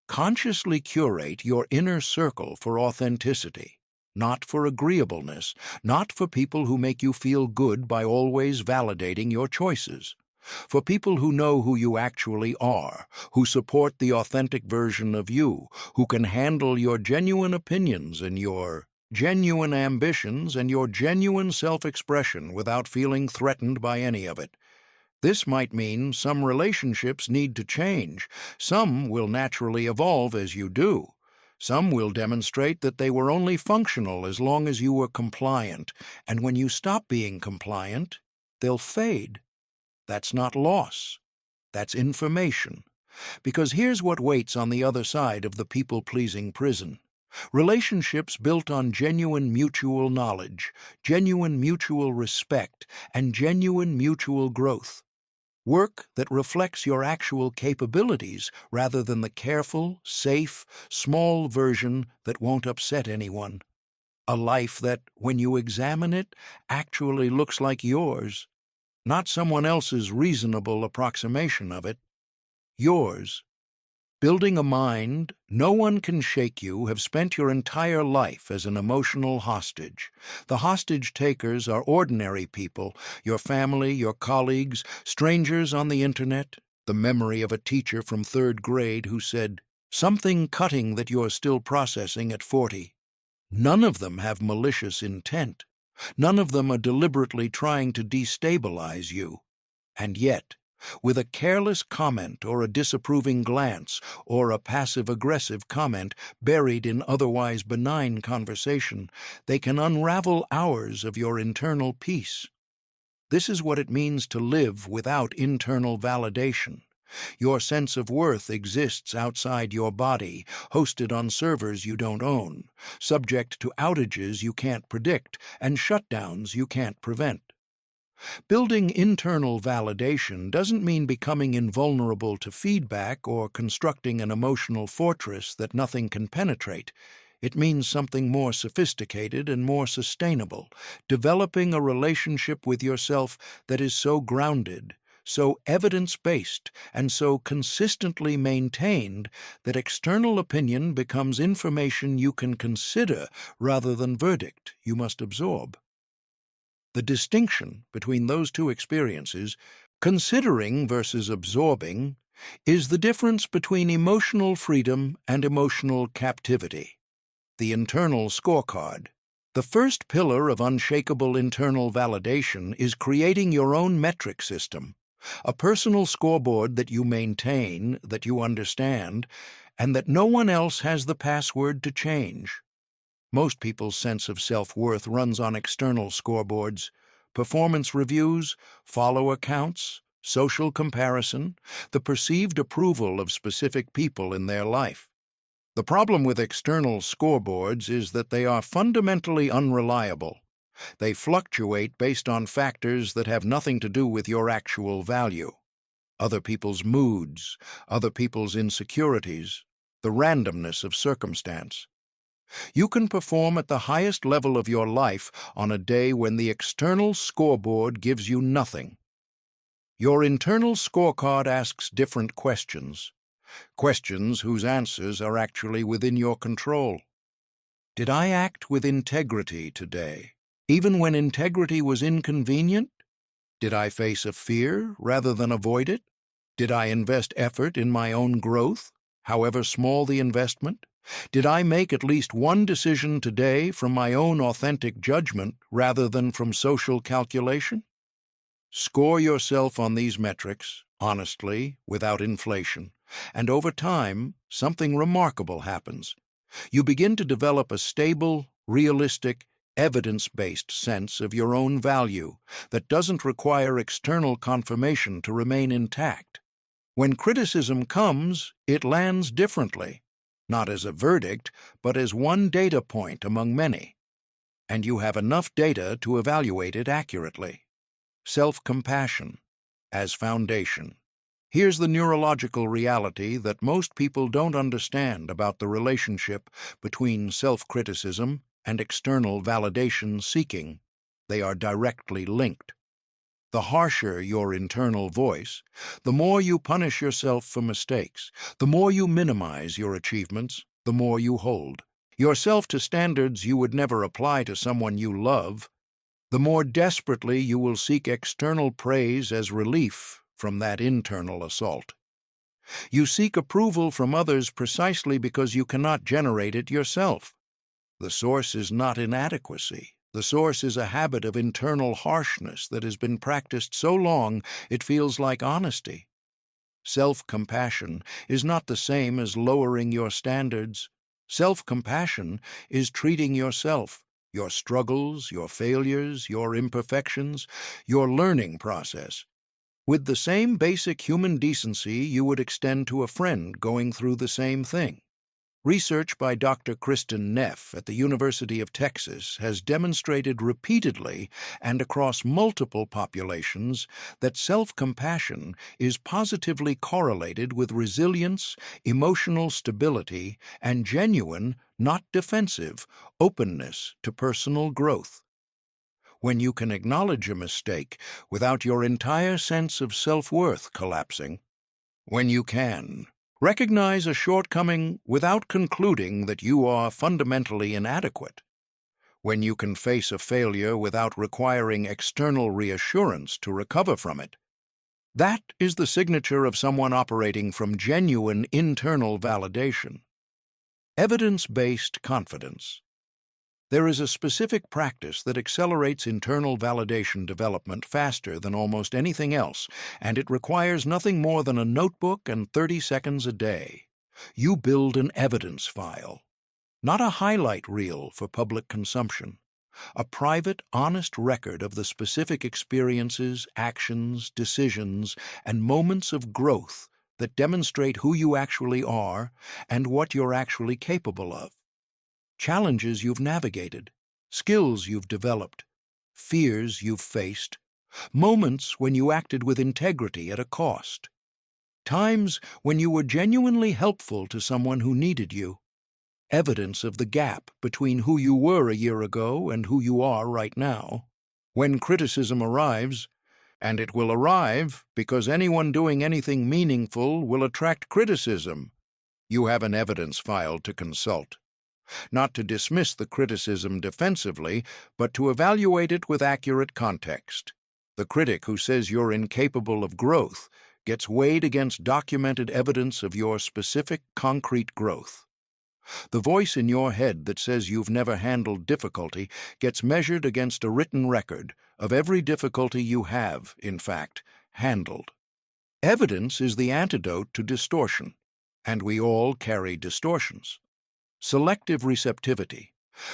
consciously curate your inner circle for authenticity, not for agreeableness, not for people who make you feel good by always validating your choices. For people who know who you actually are, who support the authentic version of you, who can handle your genuine opinions and your genuine ambitions and your genuine self-expression without feeling threatened by any of it. This might mean some relationships need to change. Some will naturally evolve as you do. Some will demonstrate that they were only functional as long as you were compliant, and when you stop being compliant, they'll fade. That's not loss. That's information. Because here's what waits on the other side of the people-pleasing prison. Relationships built on genuine mutual knowledge, genuine mutual respect, and genuine mutual growth. Work that reflects your actual capabilities rather than the careful, safe, small version that won't upset anyone. A life that, when you examine it, actually looks like yours, not someone else's reasonable approximation of it. Yours. Building a mind no one can shake you have spent your entire life as an emotional hostage. The hostage takers are ordinary people, your family, your colleagues, strangers on the internet, the memory of a teacher from third grade who said, "Something cutting that you're still processing at 40. None of them have malicious intent. None of them are deliberately trying to destabilize you. And yet, with a careless comment or a disapproving glance or a passive-aggressive comment buried in otherwise benign conversation, they can unravel hours of your internal peace. This is what it means to live without internal validation. Your sense of worth exists outside your body, hosted on servers you don't own, subject to outages you can't predict and shutdowns you can't prevent. Building internal validation doesn't mean becoming invulnerable to feedback or constructing an emotional fortress that nothing can penetrate. It means something more sophisticated and more sustainable, developing a relationship with yourself that is so grounded, so evidence-based, and so consistently maintained that external opinion becomes information you can consider rather than verdict you must absorb. The distinction between those two experiences, considering versus absorbing, is the difference between emotional freedom and emotional captivity. The internal scorecard. The first pillar of unshakable internal validation is creating your own metric system, a personal scoreboard that you maintain, that you understand, and that no one else has the password to change. Most people's sense of self-worth runs on external scoreboards, performance reviews, follower counts, social comparison, the perceived approval of specific people in their life. The problem with external scoreboards is that they are fundamentally unreliable. They fluctuate based on factors that have nothing to do with your actual value. Other people's moods, other people's insecurities, the randomness of circumstance. You can perform at the highest level of your life on a day when the external scoreboard gives you nothing. Your internal scorecard asks different questions, questions whose answers are actually within your control. Did I act with integrity today, even when integrity was inconvenient? Did I face a fear rather than avoid it? Did I invest effort in my own growth, however small the investment? Did I make at least one decision today from my own authentic judgment rather than from social calculation? Score yourself on these metrics, honestly, without inflation, and over time, something remarkable happens. You begin to develop a stable, realistic, evidence-based sense of your own value that doesn't require external confirmation to remain intact. When criticism comes, it lands differently, not as a verdict, but as one data point among many. And you have enough data to evaluate it accurately. Self-compassion as foundation. Here's the neurological reality that most people don't understand about the relationship between self-criticism and external validation seeking. They are directly linked. The harsher your internal voice, the more you punish yourself for mistakes, the more you minimize your achievements, the more you hold yourself to standards you would never apply to someone you love, the more desperately you will seek external praise as relief from that internal assault. You seek approval from others precisely because you cannot generate it yourself. The source is not inadequacy. The source is a habit of internal harshness that has been practiced so long it feels like honesty. Self-compassion is not the same as lowering your standards. Self-compassion is treating yourself, your struggles, your failures, your imperfections, your learning process, with the same basic human decency you would extend to a friend going through the same thing. Research by Dr. Kristen Neff at the University of Texas has demonstrated repeatedly and across multiple populations that self-compassion is positively correlated with resilience, emotional stability, and genuine, not defensive, openness to personal growth. When you can acknowledge a mistake without your entire sense of self-worth collapsing, when you can recognize a shortcoming without concluding that you are fundamentally inadequate, when you can face a failure without requiring external reassurance to recover from it, that is the signature of someone operating from genuine internal validation. Evidence-based confidence. There is a specific practice that accelerates internal validation development faster than almost anything else, and it requires nothing more than a notebook and 30 seconds a day. You build an evidence file, not a highlight reel for public consumption. A private, honest record of the specific experiences, actions, decisions, and moments of growth that demonstrate who you actually are and what you're actually capable of. Challenges you've navigated, skills you've developed, fears you've faced, moments when you acted with integrity at a cost, times when you were genuinely helpful to someone who needed you, evidence of the gap between who you were a year ago and who you are right now. When criticism arrives, and it will arrive because anyone doing anything meaningful will attract criticism, you have an evidence file to consult. Not to dismiss the criticism defensively, but to evaluate it with accurate context. The critic who says you're incapable of growth gets weighed against documented evidence of your specific, concrete growth. The voice in your head that says you've never handled difficulty gets measured against a written record of every difficulty you have, in fact, handled. Evidence is the antidote to distortion, and we all carry distortions. Selective receptivity.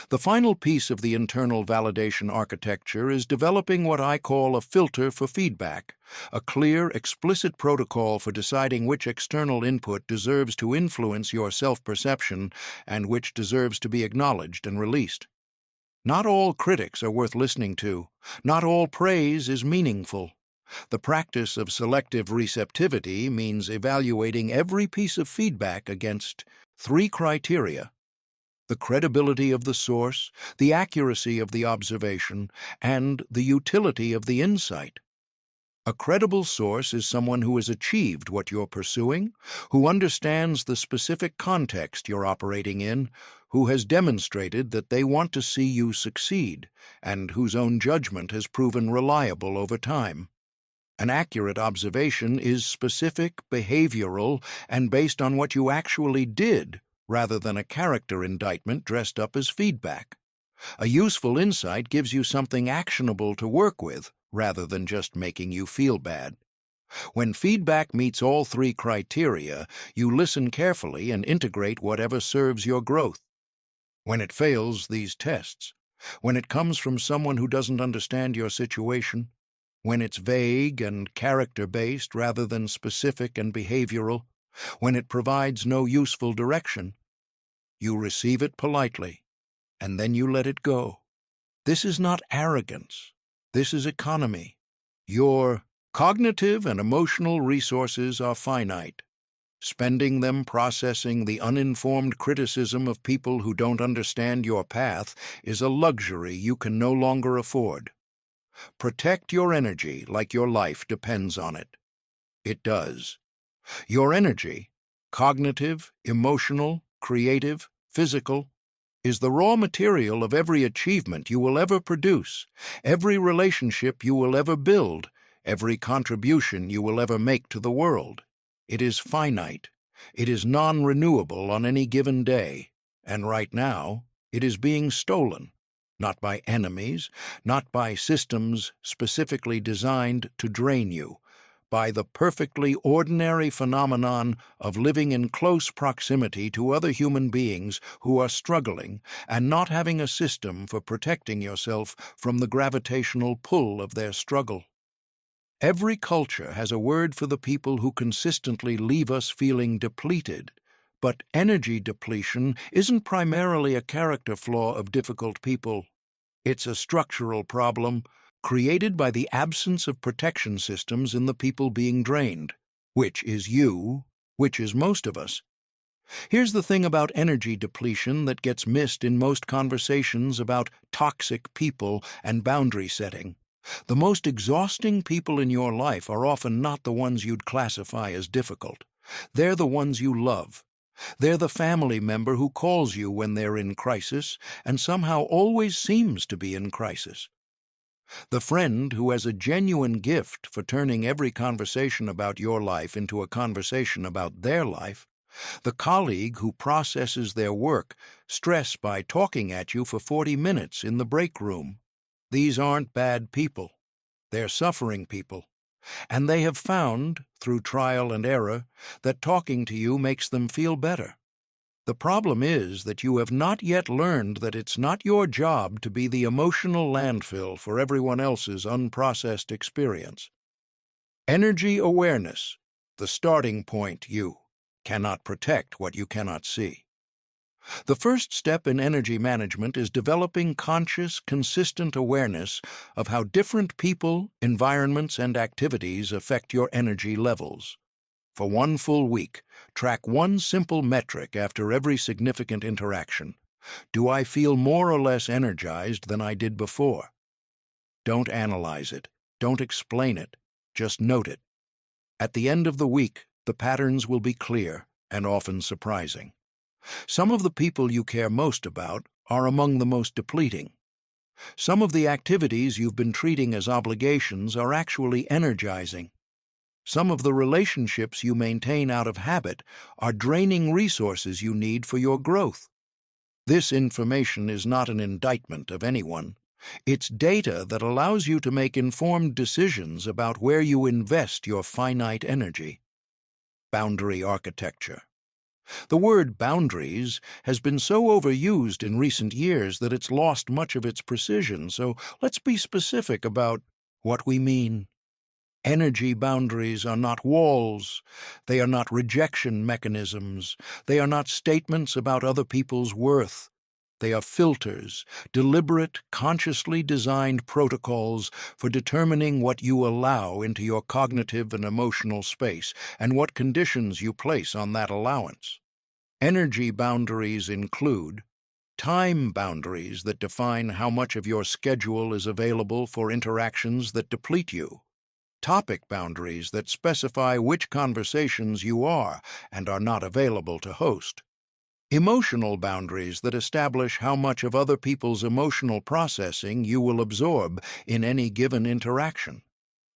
The final piece of the internal validation architecture is developing what I call a filter for feedback, a clear, explicit protocol for deciding which external input deserves to influence your self-perception and which deserves to be acknowledged and released. Not all critics are worth listening to. Not all praise is meaningful. The practice of selective receptivity means evaluating every piece of feedback against 3 criteria: the credibility of the source, the accuracy of the observation, and the utility of the insight. A credible source is someone who has achieved what you're pursuing, who understands the specific context you're operating in, who has demonstrated that they want to see you succeed, and whose own judgment has proven reliable over time. An accurate observation is specific, behavioral, and based on what you actually did, rather than a character indictment dressed up as feedback. A useful insight gives you something actionable to work with, rather than just making you feel bad. When feedback meets all 3 criteria, you listen carefully and integrate whatever serves your growth. When it fails these tests, when it comes from someone who doesn't understand your situation, when it's vague and character-based rather than specific and behavioral, when it provides no useful direction, you receive it politely, and then you let it go. This is not arrogance. This is economy. Your cognitive and emotional resources are finite. Spending them processing the uninformed criticism of people who don't understand your path is a luxury you can no longer afford. Protect your energy like your life depends on it. It does. Your energy, cognitive, emotional, creative, physical, is the raw material of every achievement you will ever produce, every relationship you will ever build, every contribution you will ever make to the world. It is finite. It is non-renewable on any given day, and right now it is being stolen, not by enemies, not by systems specifically designed to drain you, by the perfectly ordinary phenomenon of living in close proximity to other human beings who are struggling and not having a system for protecting yourself from the gravitational pull of their struggle. Every culture has a word for the people who consistently leave us feeling depleted. But energy depletion isn't primarily a character flaw of difficult people. It's a structural problem created by the absence of protection systems in the people being drained, which is you, which is most of us. Here's the thing about energy depletion that gets missed in most conversations about toxic people and boundary setting. The most exhausting people in your life are often not the ones you'd classify as difficult. They're the ones you love. They're the family member who calls you when they're in crisis and somehow always seems to be in crisis. The friend who has a genuine gift for turning every conversation about your life into a conversation about their life. The colleague who processes their work stress by talking at you for 40 minutes in the break room. These aren't bad people. They're suffering people. And they have found, through trial and error, that talking to you makes them feel better. The problem is that you have not yet learned that it's not your job to be the emotional landfill for everyone else's unprocessed experience. Energy awareness, the starting point. You cannot protect what you cannot see. The first step in energy management is developing conscious, consistent awareness of how different people, environments, and activities affect your energy levels. For 1 full week, track one simple metric after every significant interaction. Do I feel more or less energized than I did before? Don't analyze it. Don't explain it. Just note it. At the end of the week, the patterns will be clear and often surprising. Some of the people you care most about are among the most depleting. Some of the activities you've been treating as obligations are actually energizing. Some of the relationships you maintain out of habit are draining resources you need for your growth. This information is not an indictment of anyone. It's data that allows you to make informed decisions about where you invest your finite energy. Boundary architecture. The word boundaries has been so overused in recent years that it's lost much of its precision, so let's be specific about what we mean. Energy boundaries are not walls. They are not rejection mechanisms. They are not statements about other people's worth. They are filters, deliberate, consciously designed protocols for determining what you allow into your cognitive and emotional space and what conditions you place on that allowance. Energy boundaries include time boundaries that define how much of your schedule is available for interactions that deplete you. Topic boundaries that specify which conversations you are and are not available to host. Emotional boundaries that establish how much of other people's emotional processing you will absorb in any given interaction.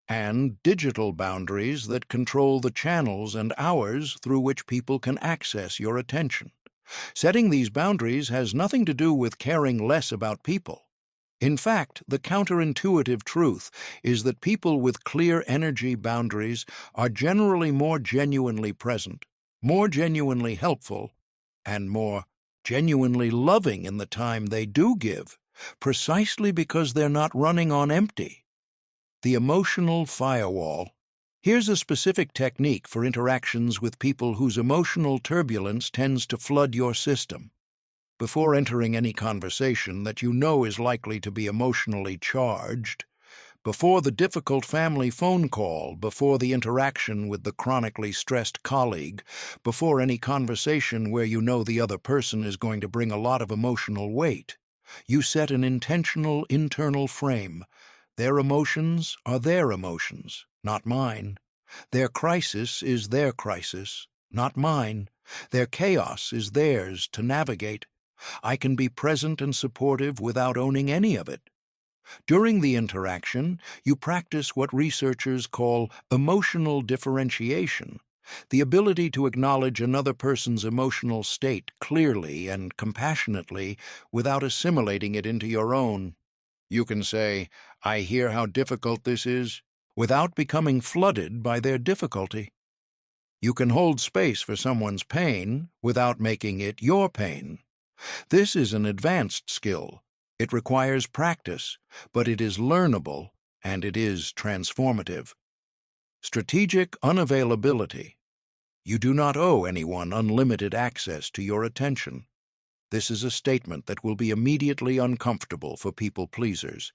And digital boundaries that control the channels and hours through which people can access your attention. Setting these boundaries has nothing to do with caring less about people. In fact, the counterintuitive truth is that people with clear energy boundaries are generally more genuinely present, more genuinely helpful, and more genuinely loving in the time they do give, precisely because they're not running on empty. The emotional firewall. Here's a specific technique for interactions with people whose emotional turbulence tends to flood your system. Before entering any conversation that you know is likely to be emotionally charged, before the difficult family phone call, before the interaction with the chronically stressed colleague, before any conversation where you know the other person is going to bring a lot of emotional weight, you set an intentional internal frame. Their emotions are their emotions, not mine. Their crisis is their crisis, not mine. Their chaos is theirs to navigate. I can be present and supportive without owning any of it. During the interaction, you practice what researchers call emotional differentiation, the ability to acknowledge another person's emotional state clearly and compassionately without assimilating it into your own. You can say, "I hear how difficult this is," without becoming flooded by their difficulty. You can hold space for someone's pain without making it your pain. This is an advanced skill. It requires practice, but it is learnable and it is transformative. Strategic unavailability. You do not owe anyone unlimited access to your attention. This is a statement that will be immediately uncomfortable for people-pleasers.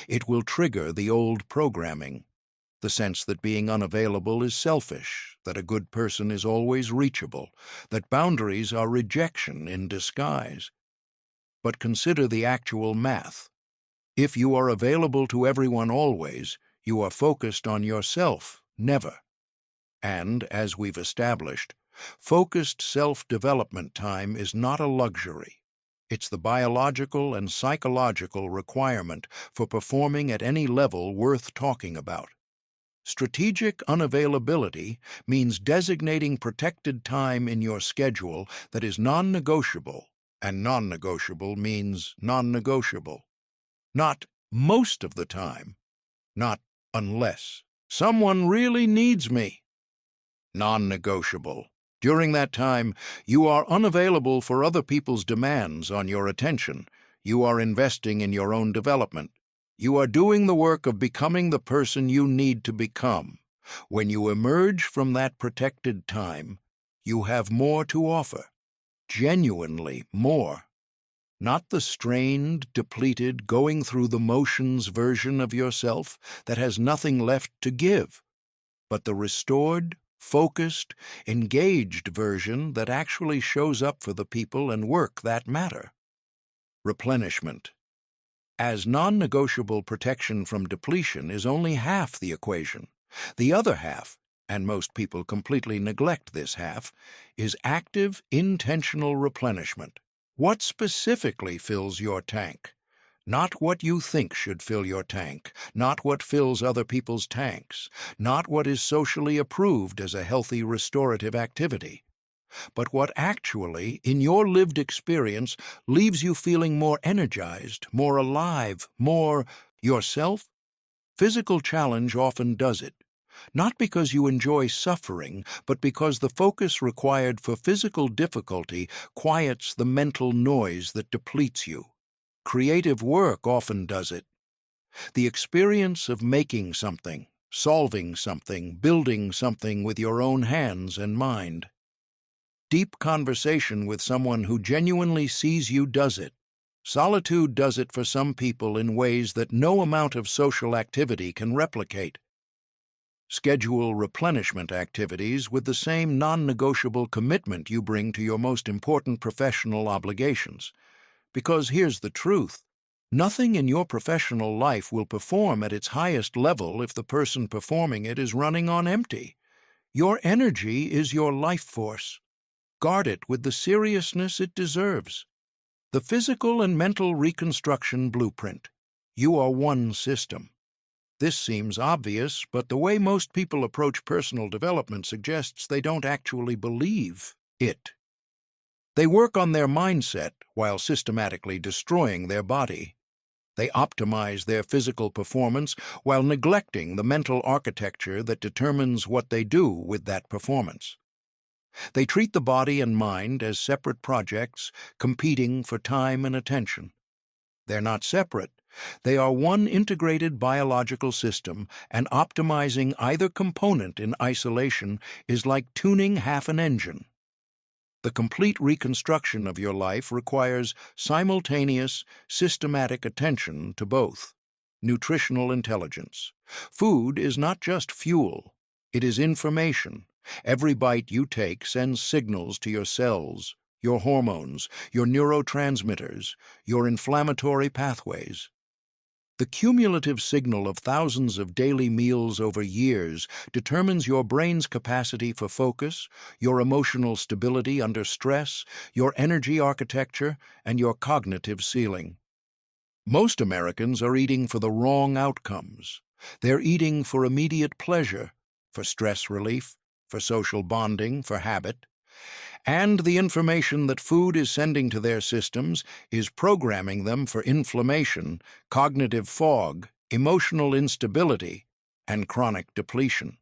It will trigger the old programming, the sense that being unavailable is selfish, that a good person is always reachable, that boundaries are rejection in disguise. But consider the actual math. If you are available to everyone always, you are focused on yourself, never. And, as we've established, focused self-development time is not a luxury. It's the biological and psychological requirement for performing at any level worth talking about. Strategic unavailability means designating protected time in your schedule that is non-negotiable, and non-negotiable means non-negotiable. Not most of the time, not unless someone really needs me. Non-negotiable. During that time, you are unavailable for other people's demands on your attention. You are investing in your own development. You are doing the work of becoming the person you need to become. When you emerge from that protected time, you have more to offer. Genuinely more. Not the strained, depleted, going through the motions version of yourself that has nothing left to give, but the restored, focused, engaged version that actually shows up for the people and work that matter. Replenishment. As non-negotiable protection from depletion is only half the equation. The other half, and most people completely neglect this half, is active, intentional replenishment. What specifically fills your tank? Not what you think should fill your tank, not what fills other people's tanks, not what is socially approved as a healthy restorative activity, but what actually, in your lived experience, leaves you feeling more energized, more alive, more yourself. Physical challenge often does it, not because you enjoy suffering, but because the focus required for physical difficulty quiets the mental noise that depletes you. Creative work often does it. The experience of making something, solving something, building something with your own hands and mind. Deep conversation with someone who genuinely sees you does it. Solitude does it for some people in ways that no amount of social activity can replicate. Schedule replenishment activities with the same non-negotiable commitment you bring to your most important professional obligations. Because here's the truth. Nothing in your professional life will perform at its highest level if the person performing it is running on empty. Your energy is your life force. Guard it with the seriousness it deserves. The physical and mental reconstruction blueprint. You are one system. This seems obvious, but the way most people approach personal development suggests they don't actually believe it. They work on their mindset while systematically destroying their body. They optimize their physical performance while neglecting the mental architecture that determines what they do with that performance. They treat the body and mind as separate projects, competing for time and attention. They're not separate. They are one integrated biological system, and optimizing either component in isolation is like tuning half an engine. The complete reconstruction of your life requires simultaneous, systematic attention to both. Nutritional intelligence. Food is not just fuel. It is information. Every bite you take sends signals to your cells, your hormones, your neurotransmitters, your inflammatory pathways. The cumulative signal of thousands of daily meals over years determines your brain's capacity for focus, your emotional stability under stress, your energy architecture, and your cognitive ceiling. Most Americans are eating for the wrong outcomes. They're eating for immediate pleasure, for stress relief, for social bonding, for habit. And the information that food is sending to their systems is programming them for inflammation, cognitive fog, emotional instability, and chronic depletion.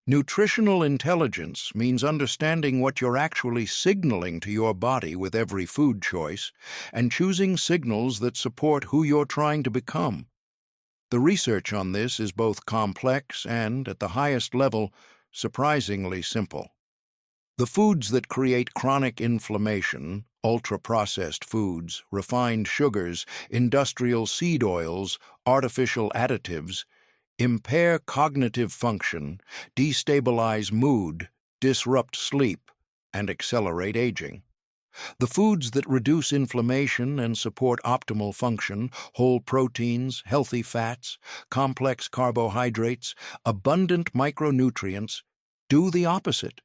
Nutritional intelligence means understanding what you're actually signaling to your body with every food choice and choosing signals that support who you're trying to become. The research on this is both complex and, at the highest level, surprisingly simple. The foods that create chronic inflammation, ultra-processed foods, refined sugars, industrial seed oils, artificial additives, impair cognitive function, destabilize mood, disrupt sleep, and accelerate aging. The foods that reduce inflammation and support optimal function, whole proteins, healthy fats, complex carbohydrates, abundant micronutrients, do the opposite.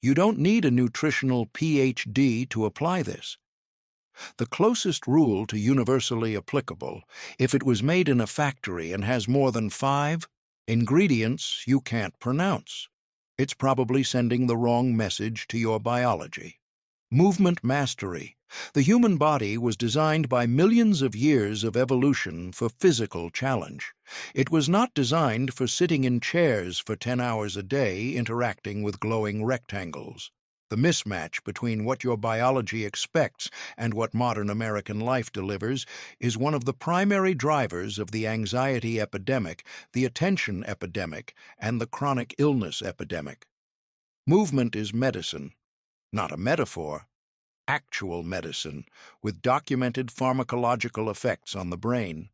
You don't need a nutritional PhD to apply this. The closest rule to universally applicable, if it was made in a factory and has more than 5 ingredients you can't pronounce, it's probably sending the wrong message to your biology. Movement mastery. The human body was designed by millions of years of evolution for physical challenge. It was not designed for sitting in chairs for 10 hours a day interacting with glowing rectangles. The mismatch between what your biology expects and what modern American life delivers is one of the primary drivers of the anxiety epidemic, the attention epidemic, and the chronic illness epidemic. Movement is medicine, not a metaphor, actual medicine, with documented pharmacological effects on the brain.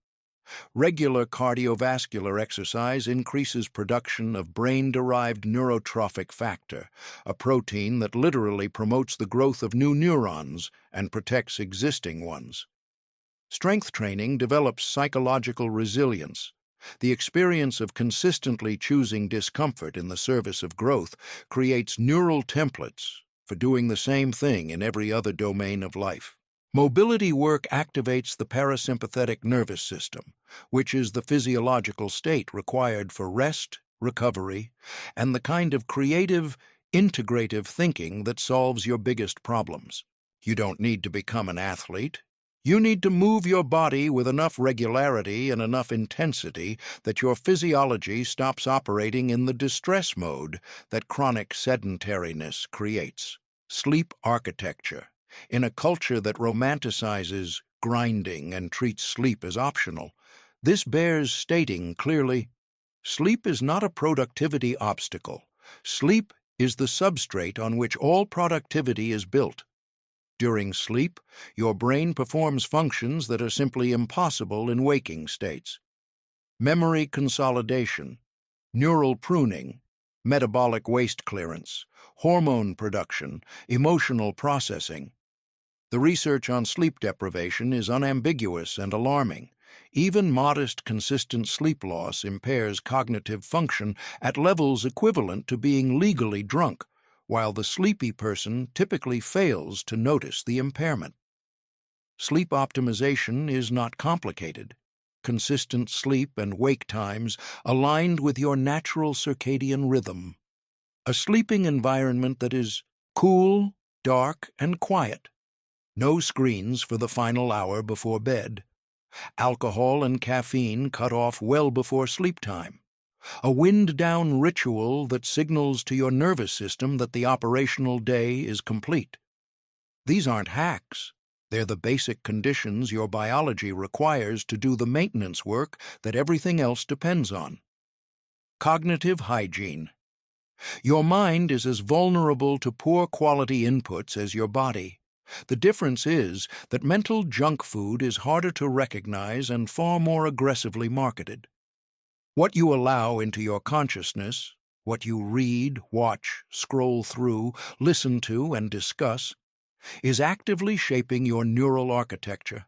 Regular cardiovascular exercise increases production of brain-derived neurotrophic factor, a protein that literally promotes the growth of new neurons and protects existing ones. Strength training develops psychological resilience. The experience of consistently choosing discomfort in the service of growth creates neural templates for doing the same thing in every other domain of life. Mobility work activates the parasympathetic nervous system, which is the physiological state required for rest, recovery, and the kind of creative, integrative thinking that solves your biggest problems. You don't need to become an athlete. You need to move your body with enough regularity and enough intensity that your physiology stops operating in the distress mode that chronic sedentariness creates. Sleep architecture. In a culture that romanticizes grinding and treats sleep as optional, this bears stating clearly, sleep is not a productivity obstacle. Sleep is the substrate on which all productivity is built. During sleep, your brain performs functions that are simply impossible in waking states. Memory consolidation, neural pruning, metabolic waste clearance, hormone production, emotional processing. The research on sleep deprivation is unambiguous and alarming. Even modest, consistent sleep loss impairs cognitive function at levels equivalent to being legally drunk, while the sleepy person typically fails to notice the impairment. Sleep optimization is not complicated. Consistent sleep and wake times aligned with your natural circadian rhythm. A sleeping environment that is cool, dark, and quiet. No screens for the final hour before bed. Alcohol and caffeine cut off well before sleep time. A wind-down ritual that signals to your nervous system that the operational day is complete. These aren't hacks. They're the basic conditions your biology requires to do the maintenance work that everything else depends on. Cognitive hygiene. Your mind is as vulnerable to poor quality inputs as your body. The difference is that mental junk food is harder to recognize and far more aggressively marketed. What you allow into your consciousness, what you read, watch, scroll through, listen to, and discuss, is actively shaping your neural architecture.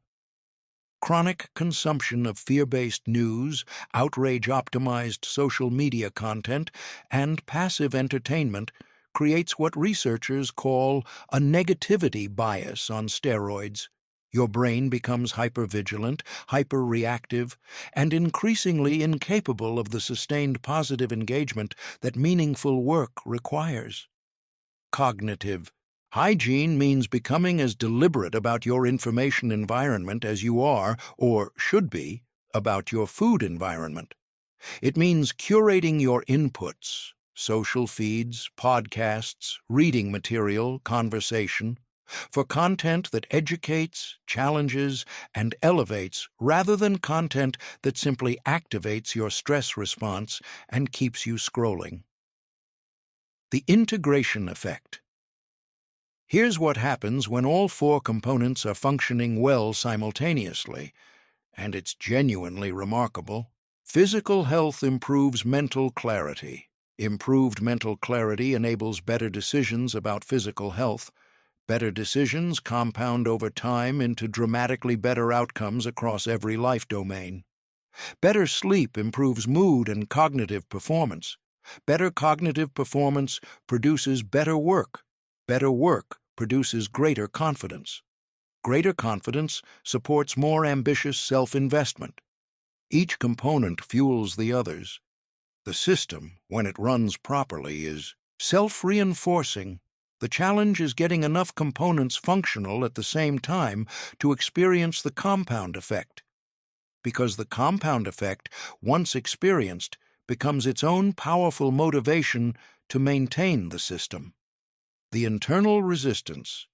Chronic consumption of fear-based news, outrage-optimized social media content, and passive entertainment creates what researchers call a negativity bias on steroids. Your brain becomes hypervigilant, hyperreactive, and increasingly incapable of the sustained positive engagement that meaningful work requires. Cognitive hygiene means becoming as deliberate about your information environment as you are, or should be, about your food environment. It means curating your inputs, social feeds, podcasts, reading material, conversation, For content that educates, challenges, and elevates rather than content that simply activates your stress response and keeps you scrolling. The integration effect. Here's what happens when all four components are functioning well simultaneously, and it's genuinely remarkable. Physical health improves mental clarity. Improved mental clarity enables better decisions about physical health. Better decisions compound over time into dramatically better outcomes across every life domain. Better sleep improves mood and cognitive performance. Better cognitive performance produces better work. Better work produces greater confidence. Greater confidence supports more ambitious self-investment. Each component fuels the others. The system, when it runs properly, is self-reinforcing. The challenge is getting enough components functional at the same time to experience the compound effect. Because the compound effect, once experienced, becomes its own powerful motivation to maintain the system. The internal resistance.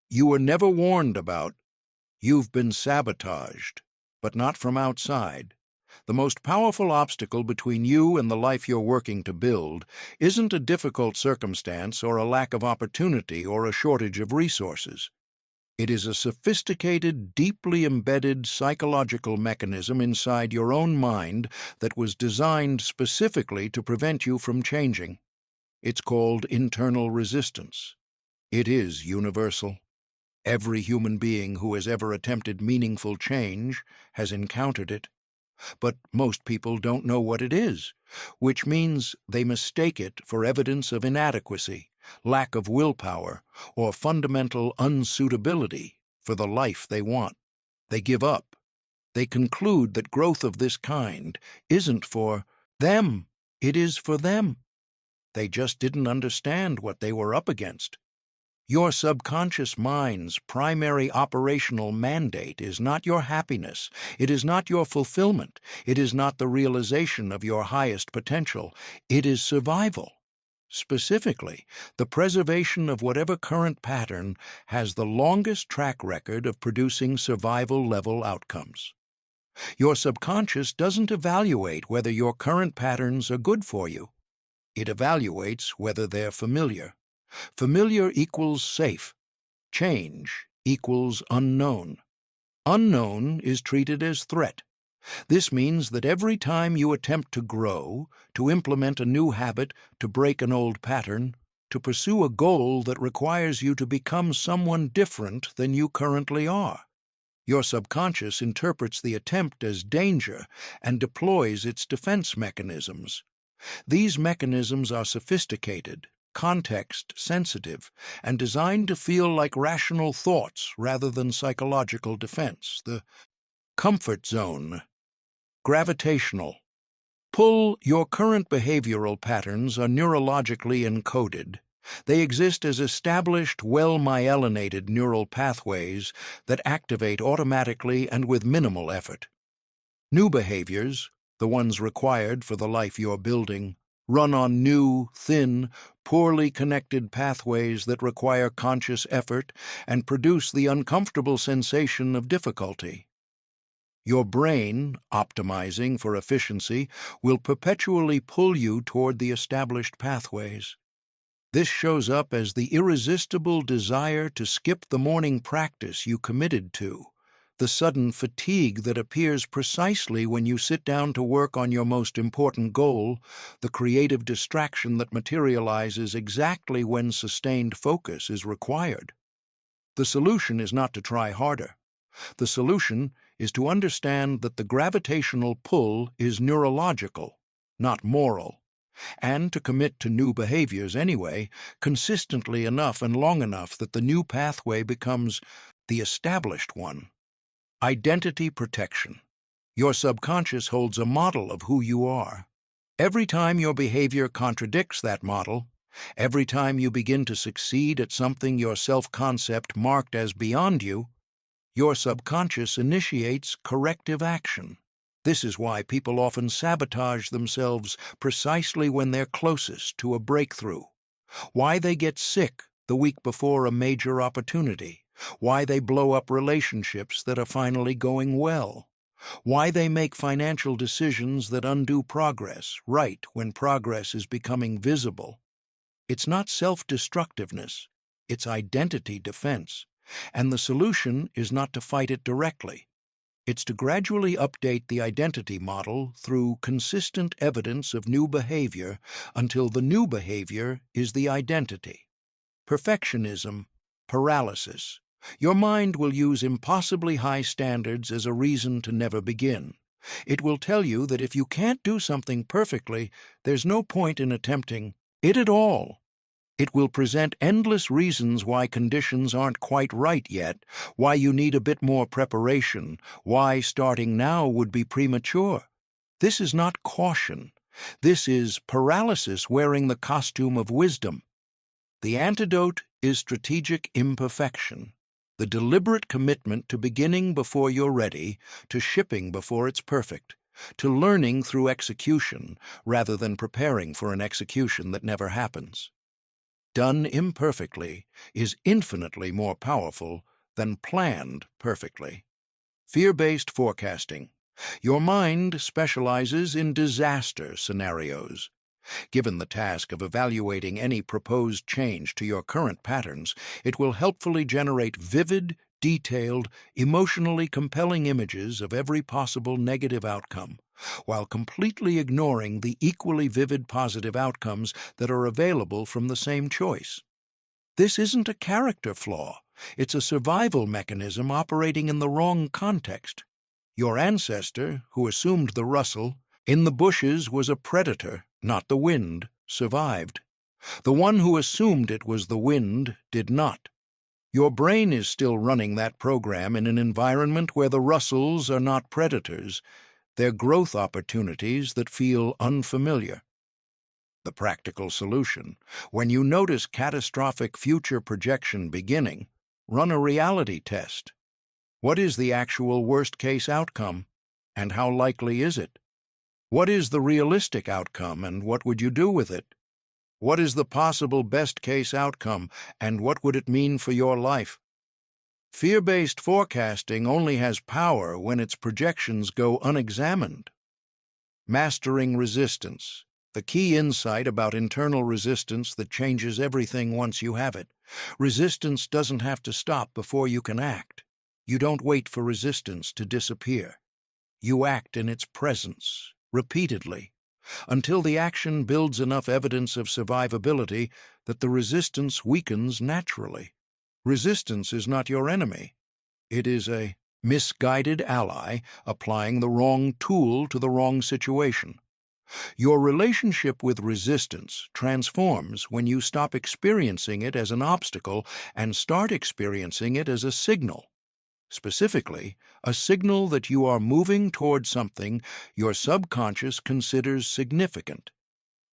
You were never warned about. You've been sabotaged, but not from outside. The most powerful obstacle between you and the life you're working to build isn't a difficult circumstance or a lack of opportunity or a shortage of resources. It is a sophisticated, deeply embedded psychological mechanism inside your own mind that was designed specifically to prevent you from changing. It's called internal resistance. It is universal. Every human being who has ever attempted meaningful change has encountered it. But most people don't know what it is, which means they mistake it for evidence of inadequacy, lack of willpower, or fundamental unsuitability for the life they want. They give up. They conclude that growth of this kind isn't for them, it is for them. They just didn't understand what they were up against. Your subconscious mind's primary operational mandate is not your happiness, it is not your fulfillment, it is not the realization of your highest potential, it is survival. Specifically, the preservation of whatever current pattern has the longest track record of producing survival-level outcomes. Your subconscious doesn't evaluate whether your current patterns are good for you. It evaluates whether they're familiar. Familiar equals safe. Change equals unknown. Unknown is treated as threat. This means that every time you attempt to grow, to implement a new habit, to break an old pattern, to pursue a goal that requires you to become someone different than you currently are, your subconscious interprets the attempt as danger and deploys its defense mechanisms. These mechanisms are sophisticated, context-sensitive, and designed to feel like rational thoughts rather than psychological defense. The comfort zone. Gravitational. Pull. Your current behavioral patterns are neurologically encoded. They exist as established, well-myelinated neural pathways that activate automatically and with minimal effort. New behaviors, the ones required for the life you're building, run on new, thin, poorly connected pathways that require conscious effort and produce the uncomfortable sensation of difficulty. Your brain, optimizing for efficiency, will perpetually pull you toward the established pathways. This shows up as the irresistible desire to skip the morning practice you committed to, the sudden fatigue that appears precisely when you sit down to work on your most important goal, the creative distraction that materializes exactly when sustained focus is required. The solution is not to try harder. The solution is to understand that the gravitational pull is neurological, not moral, and to commit to new behaviors anyway, consistently enough and long enough that the new pathway becomes the established one. Identity protection. Your subconscious holds a model of who you are. Every time your behavior contradicts that model, every time you begin to succeed at something your self-concept marked as beyond you, your subconscious initiates corrective action. This is why people often sabotage themselves precisely when they're closest to a breakthrough, why they get sick the week before a major opportunity, why they blow up relationships that are finally going well, why they make financial decisions that undo progress right when progress is becoming visible. It's not self-destructiveness, it's identity defense, and the solution is not to fight it directly. It's to gradually update the identity model through consistent evidence of new behavior until the new behavior is the identity. Perfectionism, paralysis. Your mind will use impossibly high standards as a reason to never begin. It will tell you that if you can't do something perfectly, there's no point in attempting it at all. It will present endless reasons why conditions aren't quite right yet, why you need a bit more preparation, why starting now would be premature. This is not caution. This is paralysis wearing the costume of wisdom. The antidote is strategic imperfection, the deliberate commitment to beginning before you're ready, to shipping before it's perfect, to learning through execution rather than preparing for an execution that never happens. Done imperfectly is infinitely more powerful than planned perfectly. Fear-based forecasting. Your mind specializes in disaster scenarios. Given the task of evaluating any proposed change to your current patterns, it will helpfully generate vivid, detailed, emotionally compelling images of every possible negative outcome, while completely ignoring the equally vivid positive outcomes that are available from the same choice. This isn't a character flaw. It's a survival mechanism operating in the wrong context. Your ancestor, who assumed the rustle in the bushes was a predator, not the wind, survived. The one who assumed it was the wind did not. Your brain is still running that program in an environment where the rustles are not predators. They're growth opportunities that feel unfamiliar. The practical solution: when you notice catastrophic future projection beginning, run a reality test. What is the actual worst-case outcome, and how likely is it? What is the realistic outcome, and what would you do with it? What is the possible best-case outcome, and what would it mean for your life? Fear-based forecasting only has power when its projections go unexamined. Mastering resistance. The key insight about internal resistance that changes everything once you have it. Resistance doesn't have to stop before you can act. You don't wait for resistance to disappear. You act in its presence, repeatedly, until the action builds enough evidence of survivability that the resistance weakens naturally. Resistance is not your enemy. It is a misguided ally applying the wrong tool to the wrong situation. Your relationship with resistance transforms when you stop experiencing it as an obstacle and start experiencing it as a signal. Specifically, a signal that you are moving toward something your subconscious considers significant.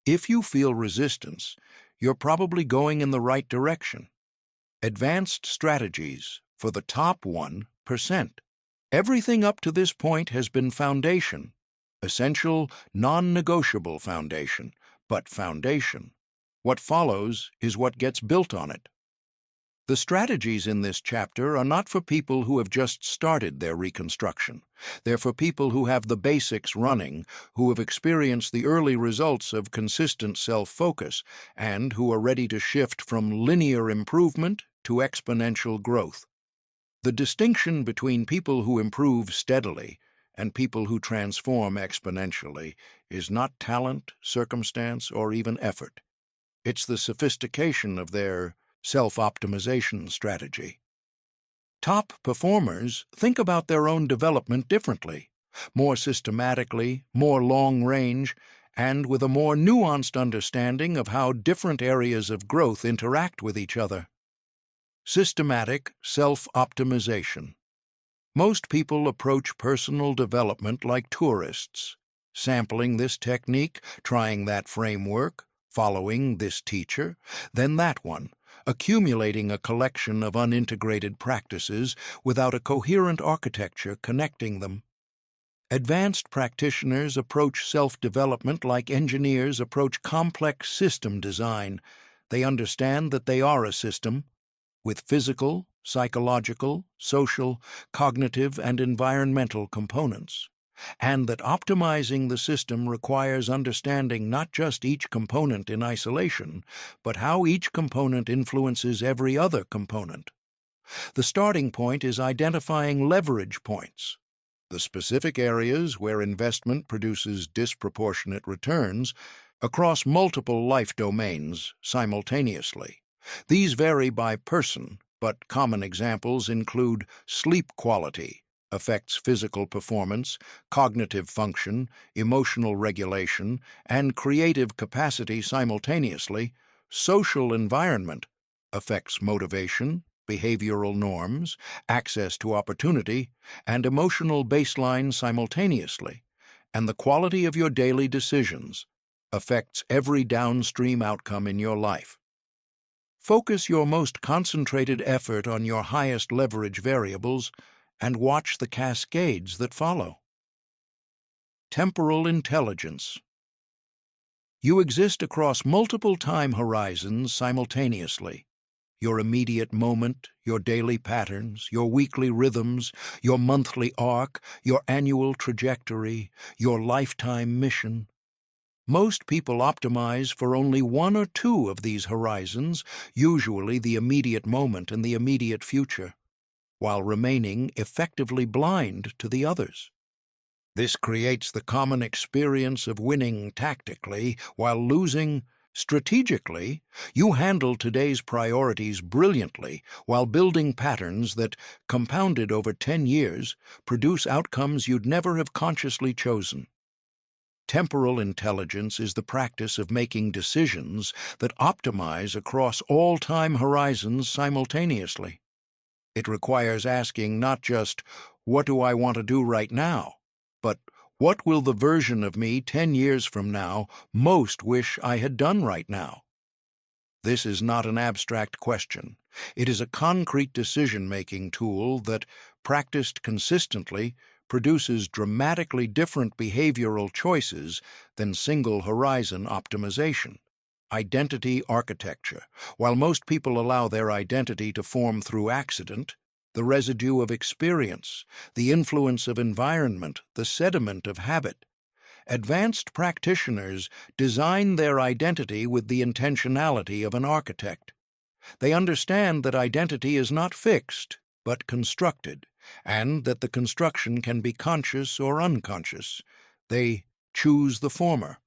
If you feel resistance, you're probably going in the right direction. Advanced strategies for the top 1%. Everything up to this point has been foundation. Essential, non-negotiable foundation, but foundation. What follows is what gets built on it. The strategies in this chapter are not for people who have just started their reconstruction. They're for people who have the basics running, who have experienced the early results of consistent self-focus, and who are ready to shift from linear improvement to exponential growth. The distinction between people who improve steadily and people who transform exponentially is not talent, circumstance, or even effort. It's the sophistication of their self-optimization strategy. Top performers think about their own development differently, more systematically, more long-range, and with a more nuanced understanding of how different areas of growth interact with each other. Systematic self-optimization. Most people approach personal development like tourists, sampling this technique, trying that framework, following this teacher, then that one, accumulating a collection of unintegrated practices without a coherent architecture connecting them. Advanced practitioners approach self-development like engineers approach complex system design. They understand that they are a system with physical, psychological, social, cognitive, and environmental components, and that optimizing the system requires understanding not just each component in isolation, but how each component influences every other component. The starting point is identifying leverage points, the specific areas where investment produces disproportionate returns across multiple life domains simultaneously. These vary by person, but common examples include sleep quality, affects physical performance, cognitive function, emotional regulation, and creative capacity simultaneously. Social environment affects motivation, behavioral norms, access to opportunity, and emotional baseline simultaneously. And the quality of your daily decisions affects every downstream outcome in your life. Focus your most concentrated effort on your highest leverage variables and watch the cascades that follow. Temporal intelligence. You exist across multiple time horizons simultaneously. Your immediate moment, your daily patterns, your weekly rhythms, your monthly arc, your annual trajectory, your lifetime mission. Most people optimize for only one or two of these horizons, usually the immediate moment and the immediate future, while remaining effectively blind to the others. This creates the common experience of winning tactically while losing strategically. You handle today's priorities brilliantly while building patterns that, compounded over 10 years, produce outcomes you'd never have consciously chosen. Temporal intelligence is the practice of making decisions that optimize across all time horizons simultaneously. It requires asking not just, "What do I want to do right now?" but "What will the version of me 10 years from now most wish I had done right now?" This is not an abstract question. It is a concrete decision-making tool that, practiced consistently, produces dramatically different behavioral choices than single-horizon optimization. Identity architecture. While most people allow their identity to form through accident, the residue of experience, the influence of environment, the sediment of habit, advanced practitioners design their identity with the intentionality of an architect. They understand that identity is not fixed, but constructed, and that the construction can be conscious or unconscious. They choose the former.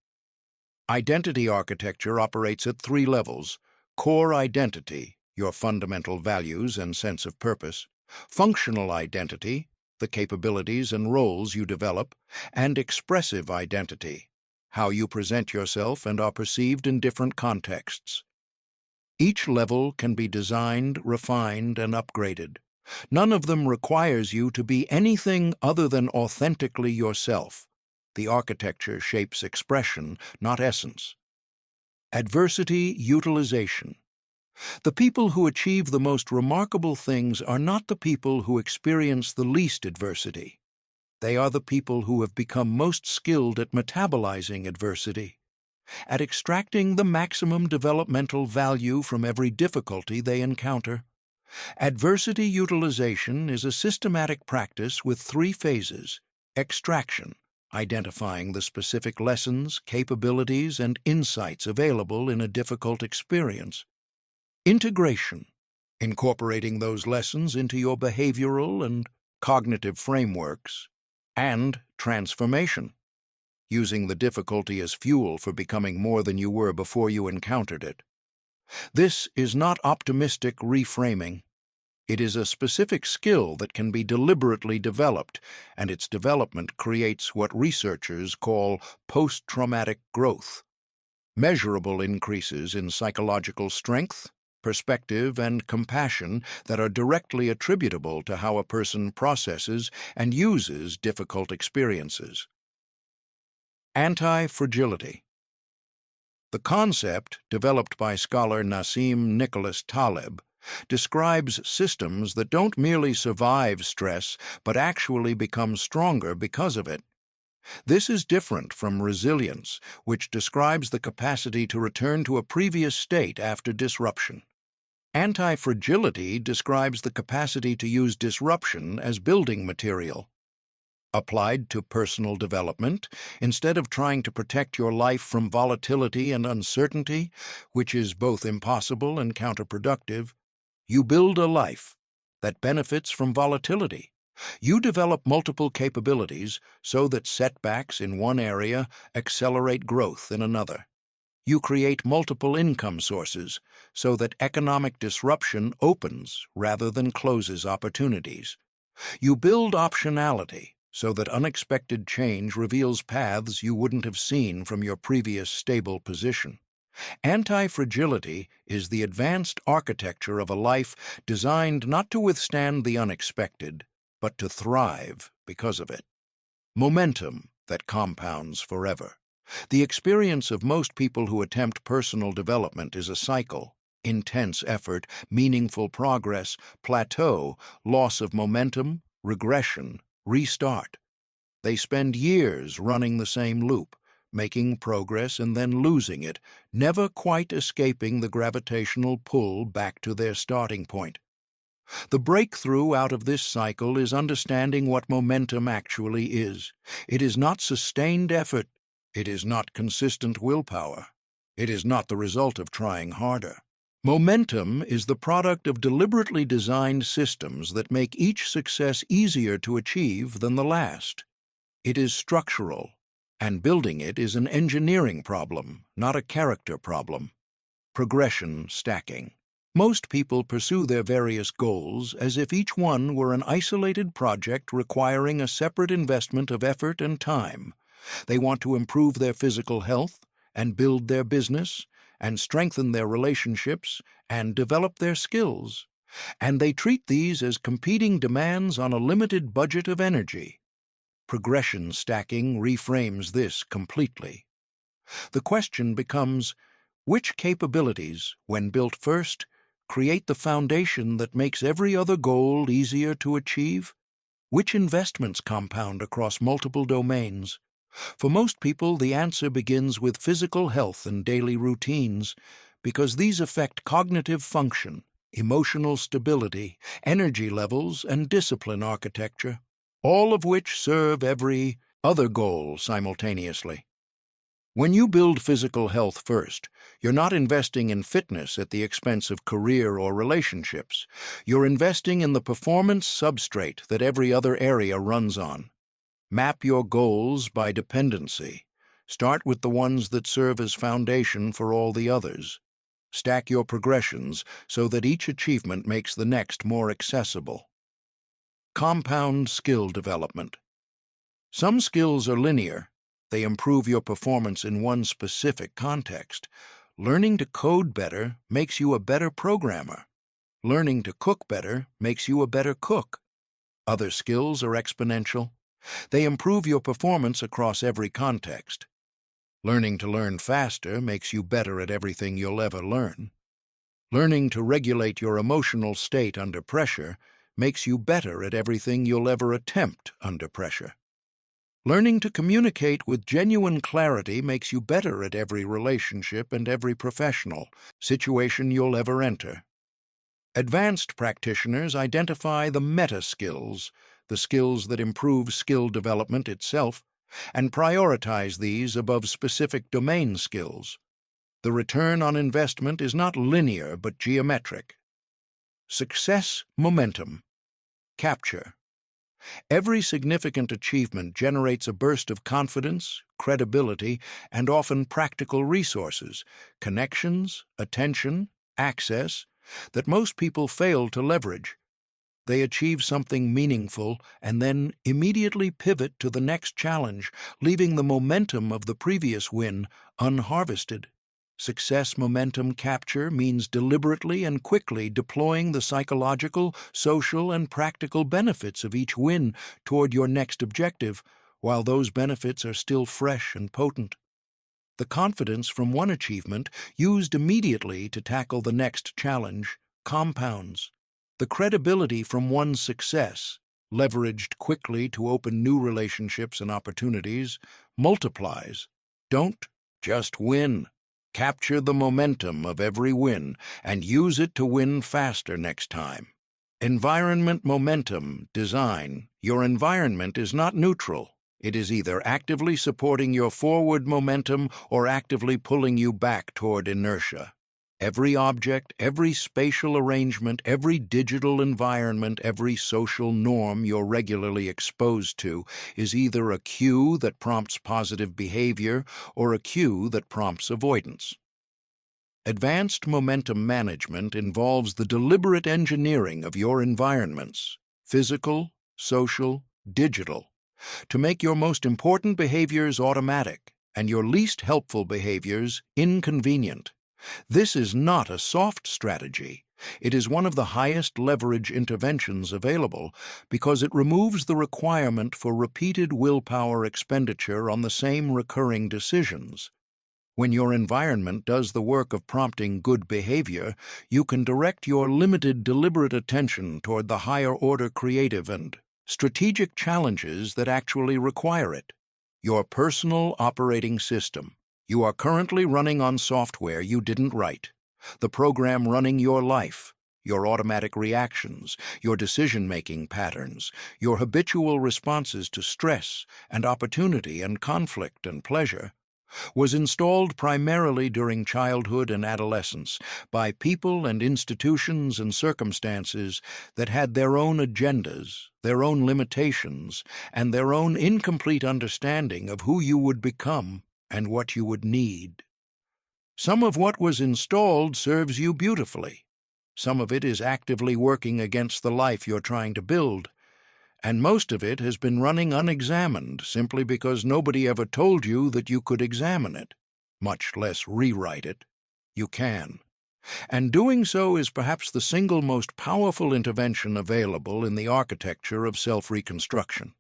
Identity architecture operates at 3 levels: core identity, your fundamental values and sense of purpose; functional identity, the capabilities and roles you develop; and expressive identity, how you present yourself and are perceived in different contexts. Each level can be designed, refined, and upgraded. None of them requires you to be anything other than authentically yourself. The architecture shapes expression, not essence. Adversity utilization. The people who achieve the most remarkable things are not the people who experience the least adversity. They are the people who have become most skilled at metabolizing adversity, at extracting the maximum developmental value from every difficulty they encounter. Adversity utilization is a systematic practice with 3 phases: extraction, identifying the specific lessons, capabilities, and insights available in a difficult experience; integration, incorporating those lessons into your behavioral and cognitive frameworks; and transformation, using the difficulty as fuel for becoming more than you were before you encountered it. This is not optimistic reframing. It is a specific skill that can be deliberately developed, and its development creates what researchers call post-traumatic growth, measurable increases in psychological strength, perspective, and compassion that are directly attributable to how a person processes and uses difficult experiences. Anti-fragility. The concept, developed by scholar Nassim Nicholas Taleb, describes systems that don't merely survive stress but actually become stronger because of it. This is different from resilience, which describes the capacity to return to a previous state after disruption. Anti-fragility describes the capacity to use disruption as building material. Applied to personal development, instead of trying to protect your life from volatility and uncertainty, which is both impossible and counterproductive, you build a life that benefits from volatility. You develop multiple capabilities so that setbacks in one area accelerate growth in another. You create multiple income sources so that economic disruption opens rather than closes opportunities. You build optionality so that unexpected change reveals paths you wouldn't have seen from your previous stable position. Anti-fragility is the advanced architecture of a life designed not to withstand the unexpected, but to thrive because of it. Momentum that compounds forever. The experience of most people who attempt personal development is a cycle: intense effort, meaningful progress, plateau, loss of momentum, regression, restart. They spend years running the same loop, making progress and then losing it, never quite escaping the gravitational pull back to their starting point. The breakthrough out of this cycle is understanding what momentum actually is. It is not sustained effort. It is not consistent willpower. It is not the result of trying harder. Momentum is the product of deliberately designed systems that make each success easier to achieve than the last. It is structural, and building it is an engineering problem, not a character problem. Progression stacking. Most people pursue their various goals as if each one were an isolated project requiring a separate investment of effort and time. They want to improve their physical health, and build their business, and strengthen their relationships, and develop their skills. And they treat these as competing demands on a limited budget of energy. Progression stacking reframes this completely. The question becomes, which capabilities, when built first, create the foundation that makes every other goal easier to achieve? Which investments compound across multiple domains? For most people, the answer begins with physical health and daily routines, because these affect cognitive function, emotional stability, energy levels, and discipline architecture, all of which serve every other goal simultaneously. When you build physical health first, you're not investing in fitness at the expense of career or relationships. You're investing in the performance substrate that every other area runs on. Map your goals by dependency. Start with the ones that serve as foundation for all the others. Stack your progressions so that each achievement makes the next more accessible. Compound skill development. Some skills are linear. They improve your performance in one specific context. Learning to code better makes you a better programmer. Learning to cook better makes you a better cook. Other skills are exponential. They improve your performance across every context. Learning to learn faster makes you better at everything you'll ever learn. Learning to regulate your emotional state under pressure makes you better at everything you'll ever attempt under pressure. Learning to communicate with genuine clarity makes you better at every relationship and every professional situation you'll ever enter. Advanced practitioners identify the meta skills, the skills that improve skill development itself, and prioritize these above specific domain skills. The return on investment is not linear but geometric. Success momentum. Capture. Every significant achievement generates a burst of confidence, credibility, and often practical resources, connections, attention, access, that most people fail to leverage. They achieve something meaningful and then immediately pivot to the next challenge, leaving the momentum of the previous win unharvested. Success momentum capture means deliberately and quickly deploying the psychological, social, and practical benefits of each win toward your next objective, while those benefits are still fresh and potent. The confidence from one achievement, used immediately to tackle the next challenge, compounds. The credibility from one success, leveraged quickly to open new relationships and opportunities, multiplies. Don't just win. Capture the momentum of every win and use it to win faster next time. Environment momentum design. Your environment is not neutral. It is either actively supporting your forward momentum or actively pulling you back toward inertia. Every object, every spatial arrangement, every digital environment, every social norm you're regularly exposed to is either a cue that prompts positive behavior or a cue that prompts avoidance. Advanced momentum management involves the deliberate engineering of your environments, physical, social, digital, to make your most important behaviors automatic and your least helpful behaviors inconvenient. This is not a soft strategy. It is one of the highest leverage interventions available because it removes the requirement for repeated willpower expenditure on the same recurring decisions. When your environment does the work of prompting good behavior, you can direct your limited deliberate attention toward the higher-order creative and strategic challenges that actually require it. Your personal operating system. You are currently running on software you didn't write. The program running your life, your automatic reactions, your decision-making patterns, your habitual responses to stress and opportunity and conflict and pleasure, was installed primarily during childhood and adolescence by people and institutions and circumstances that had their own agendas, their own limitations, and their own incomplete understanding of who you would become and what you would need. Some of what was installed serves you beautifully. Some of it is actively working against the life you're trying to build. And most of it has been running unexamined simply because nobody ever told you that you could examine it, much less rewrite it. You can. And doing so is perhaps the single most powerful intervention available in the architecture of self-reconstruction.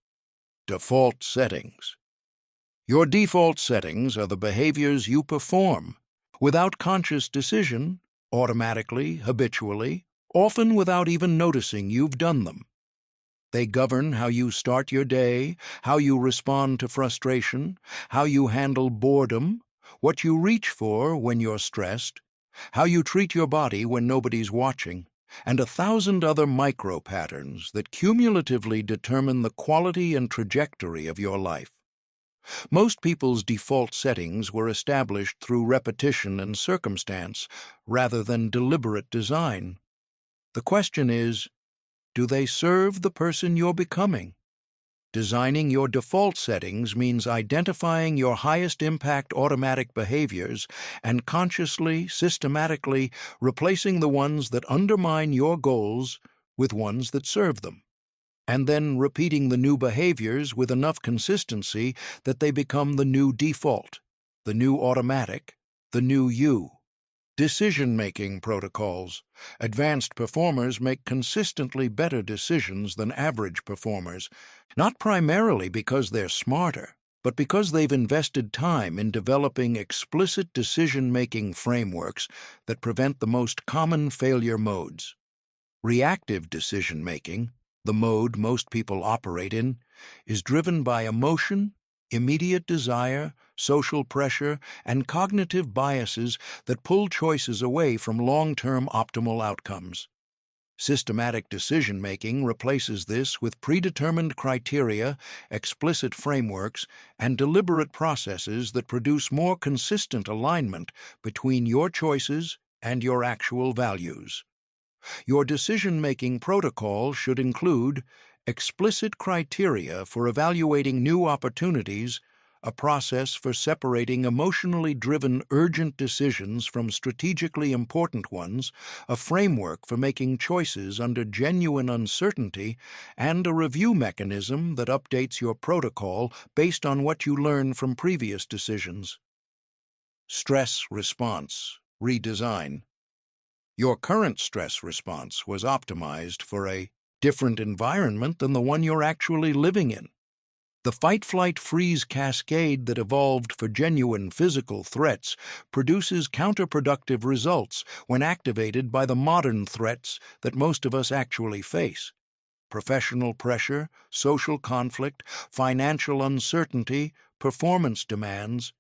Default settings. Your default settings are the behaviors you perform, without conscious decision, automatically, habitually, often without even noticing you've done them. They govern how you start your day, how you respond to frustration, how you handle boredom, what you reach for when you're stressed, how you treat your body when nobody's watching, and 1,000 other micro-patterns that cumulatively determine the quality and trajectory of your life. Most people's default settings were established through repetition and circumstance rather than deliberate design. The question is, do they serve the person you're becoming? Designing your default settings means identifying your highest impact automatic behaviors and consciously, systematically replacing the ones that undermine your goals with ones that serve them, and then repeating the new behaviors with enough consistency that they become the new default, the new automatic, the new you. Decision-making protocols. Advanced performers make consistently better decisions than average performers, not primarily because they're smarter, but because they've invested time in developing explicit decision-making frameworks that prevent the most common failure modes. Reactive decision-making, the mode most people operate in, is driven by emotion, immediate desire, social pressure, and cognitive biases that pull choices away from long-term optimal outcomes. Systematic decision-making replaces this with predetermined criteria, explicit frameworks, and deliberate processes that produce more consistent alignment between your choices and your actual values. Your decision-making protocol should include explicit criteria for evaluating new opportunities, a process for separating emotionally driven urgent decisions from strategically important ones, a framework for making choices under genuine uncertainty, and a review mechanism that updates your protocol based on what you learn from previous decisions. Stress response redesign. Your current stress response was optimized for a different environment than the one you're actually living in. The fight-flight-freeze cascade that evolved for genuine physical threats produces counterproductive results when activated by the modern threats that most of us actually face. professional pressure, social conflict, financial uncertainty, performance demands.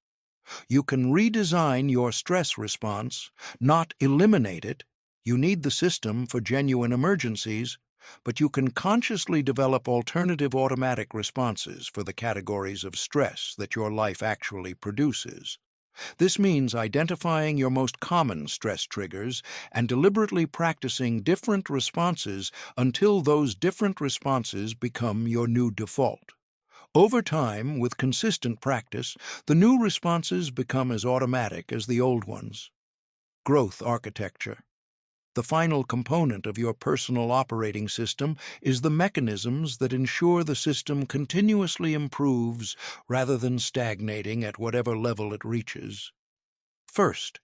You can redesign your stress response, not eliminate it. You need the system for genuine emergencies, but you can consciously develop alternative automatic responses for the categories of stress that your life actually produces. This means identifying your most common stress triggers and deliberately practicing different responses until those different responses become your new default. Over time, with consistent practice, the new responses become as automatic as the old ones. Growth architecture. The final component of your personal operating system is the mechanisms that ensure the system continuously improves rather than stagnating at whatever level it reaches. First,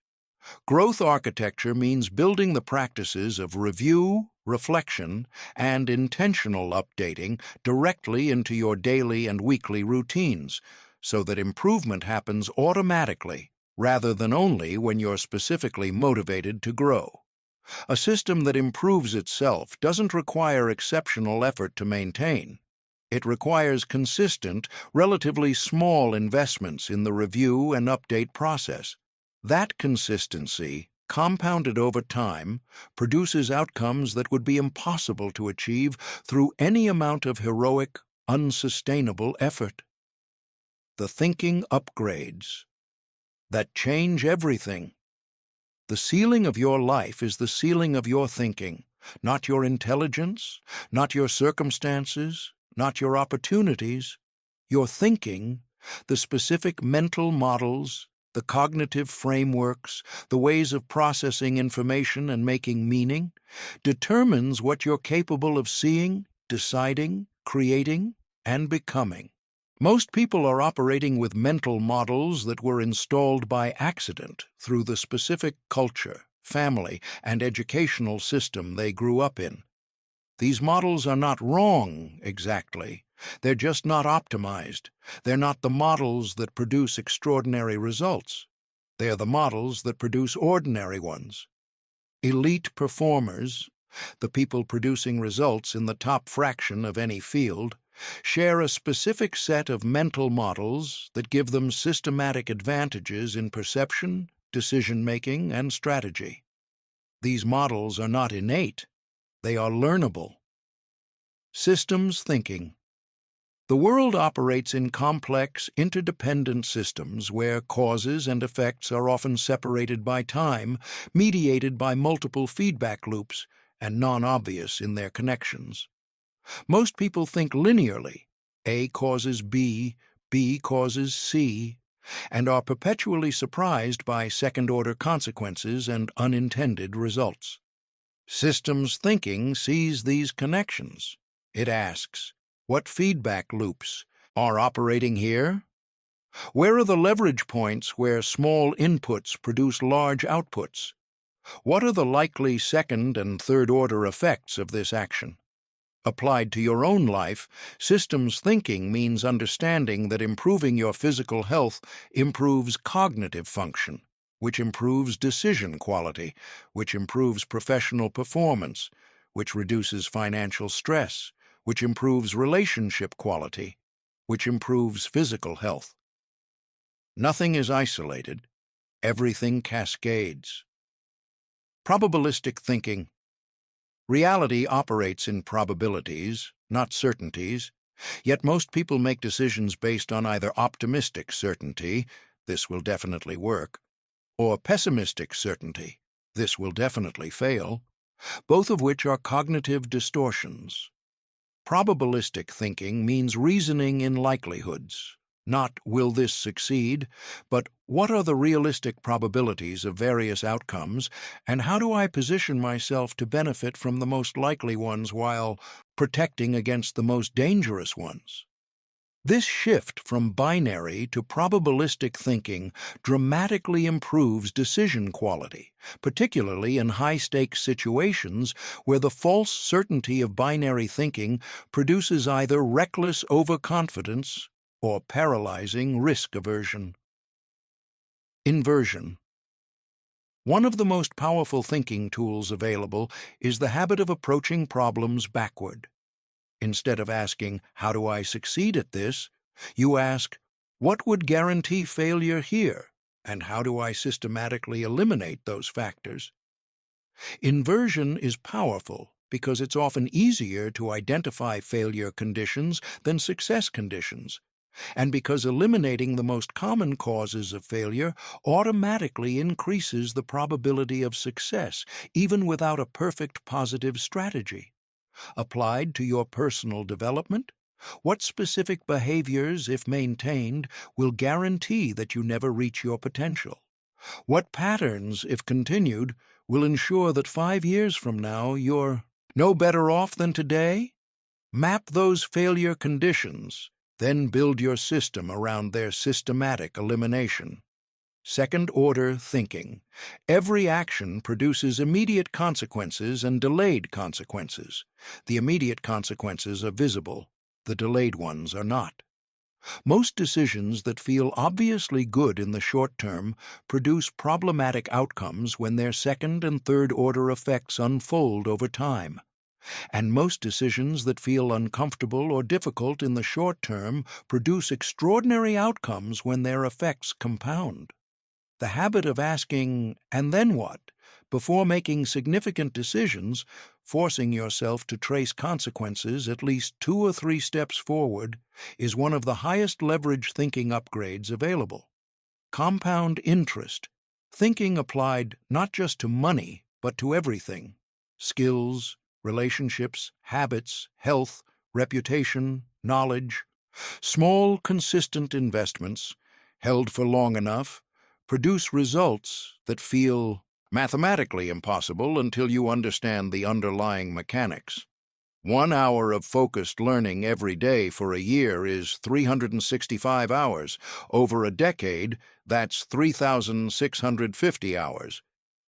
growth architecture means building the practices of review, reflection, and intentional updating directly into your daily and weekly routines, so that improvement happens automatically rather than only when you're specifically motivated to grow. A system that improves itself doesn't require exceptional effort to maintain. It requires consistent, relatively small investments in the review and update process. That consistency, compounded over time, produces outcomes that would be impossible to achieve through any amount of heroic, unsustainable effort. The thinking upgrades that change everything. The ceiling of your life is the ceiling of your thinking, not your intelligence, not your circumstances, not your opportunities. Your thinking, the specific mental models, the cognitive frameworks, the ways of processing information and making meaning, determines what you're capable of seeing, deciding, creating, and becoming. Most people are operating with mental models that were installed by accident through the specific culture, family, and educational system they grew up in. These models are not wrong, exactly. They're just not optimized. They're not the models that produce extraordinary results. They're the models that produce ordinary ones. Elite performers, the people producing results in the top fraction of any field, share a specific set of mental models that give them systematic advantages in perception, decision-making, and strategy. These models are not innate. They are learnable. Systems thinking. The world operates in complex, interdependent systems where causes and effects are often separated by time, mediated by multiple feedback loops, and non-obvious in their connections. Most people think linearly. A causes B, B causes C, and are perpetually surprised by second-order consequences and unintended results. Systems thinking sees these connections. It asks, what feedback loops are operating here? Where are the leverage points where small inputs produce large outputs? What are the likely second and third-order effects of this action? Applied to your own life, systems thinking means understanding that improving your physical health improves cognitive function, which improves decision quality, which improves professional performance, which reduces financial stress, which improves relationship quality, which improves physical health. Nothing is isolated. Everything cascades. Probabilistic thinking. Reality operates in probabilities, not certainties, yet most people make decisions based on either optimistic certainty, this will definitely work, or pessimistic certainty, this will definitely fail, both of which are cognitive distortions. Probabilistic thinking means reasoning in likelihoods. Not will this succeed, but what are the realistic probabilities of various outcomes, and how do I position myself to benefit from the most likely ones while protecting against the most dangerous ones? This shift from binary to probabilistic thinking dramatically improves decision quality, particularly in high-stakes situations where the false certainty of binary thinking produces either reckless overconfidence or paralyzing risk aversion. Inversion. One of the most powerful thinking tools available is the habit of approaching problems backward. Instead of asking, "How do I succeed at this?" you ask, "What would guarantee failure here? And how do I systematically eliminate those factors?" Inversion is powerful because it's often easier to identify failure conditions than success conditions, and because eliminating the most common causes of failure automatically increases the probability of success, even without a perfect positive strategy. Applied to your personal development, what specific behaviors, if maintained, will guarantee that you never reach your potential? What patterns, if continued, will ensure that 5 years from now you're no better off than today? Map those failure conditions, then build your system around their systematic elimination. Second-order thinking. Every action produces immediate consequences and delayed consequences. The immediate consequences are visible, the delayed ones are not. Most decisions that feel obviously good in the short term produce problematic outcomes when their second and third-order effects unfold over time. And most decisions that feel uncomfortable or difficult in the short term produce extraordinary outcomes when their effects compound. The habit of asking, "And then what?" before making significant decisions, forcing yourself to trace consequences at least 2 or 3 steps forward, is one of the highest leverage thinking upgrades available. Compound interest. Thinking applied not just to money, but to everything. Skills, relationships, habits, health, reputation, knowledge. Small, consistent investments, held for long enough, produce results that feel mathematically impossible until you understand the underlying mechanics. 1 hour of focused learning every day for a year is 365 hours. Over a decade, that's 3,650 hours.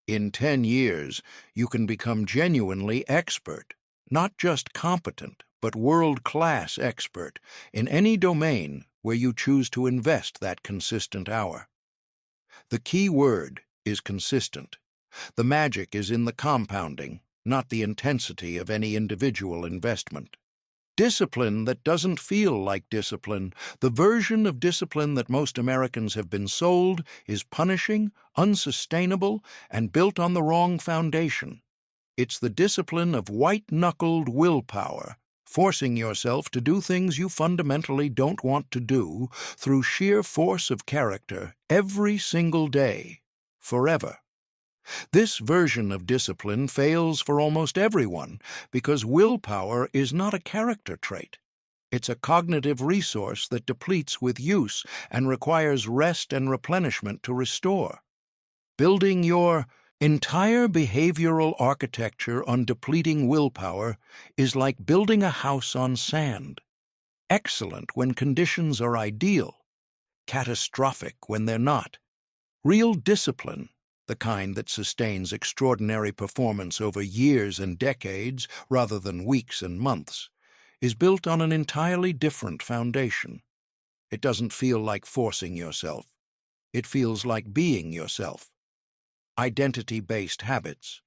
In 10 years, you can become genuinely expert, not just competent, but world-class expert, in any domain where you choose to invest that consistent hour. The key word is consistent. The magic is in the compounding, not the intensity of any individual investment. Discipline that doesn't feel like discipline, the version of discipline that most Americans have been sold, is punishing, unsustainable, and built on the wrong foundation. It's the discipline of white-knuckled willpower, forcing yourself to do things you fundamentally don't want to do through sheer force of character every single day, forever. This version of discipline fails for almost everyone because willpower is not a character trait. It's a cognitive resource that depletes with use and requires rest and replenishment to restore. Building your entire behavioral architecture on depleting willpower is like building a house on sand. Excellent when conditions are ideal, catastrophic when they're not. Real discipline, the kind that sustains extraordinary performance over years and decades rather than weeks and months, is built on an entirely different foundation. It doesn't feel like forcing yourself. It feels like being yourself. Identity-based habits.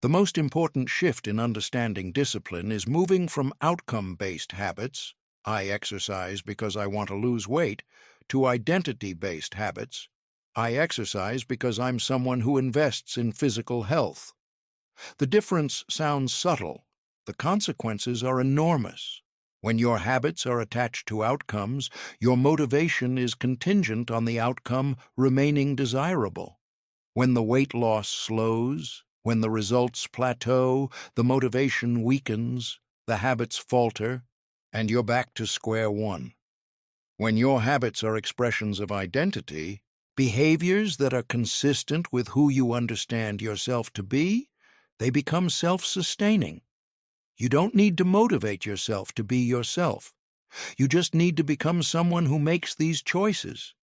The most important shift in understanding discipline is moving from outcome-based habits, "I exercise because I want to lose weight," to identity-based habits, "I exercise because I'm someone who invests in physical health." The difference sounds subtle. The consequences are enormous. When your habits are attached to outcomes, your motivation is contingent on the outcome remaining desirable. When the weight loss slows, when the results plateau, the motivation weakens, the habits falter, and you're back to square one. When your habits are expressions of identity, behaviors that are consistent with who you understand yourself to be, they become self-sustaining. You don't need to motivate yourself to be yourself. You just need to become someone who makes these choices.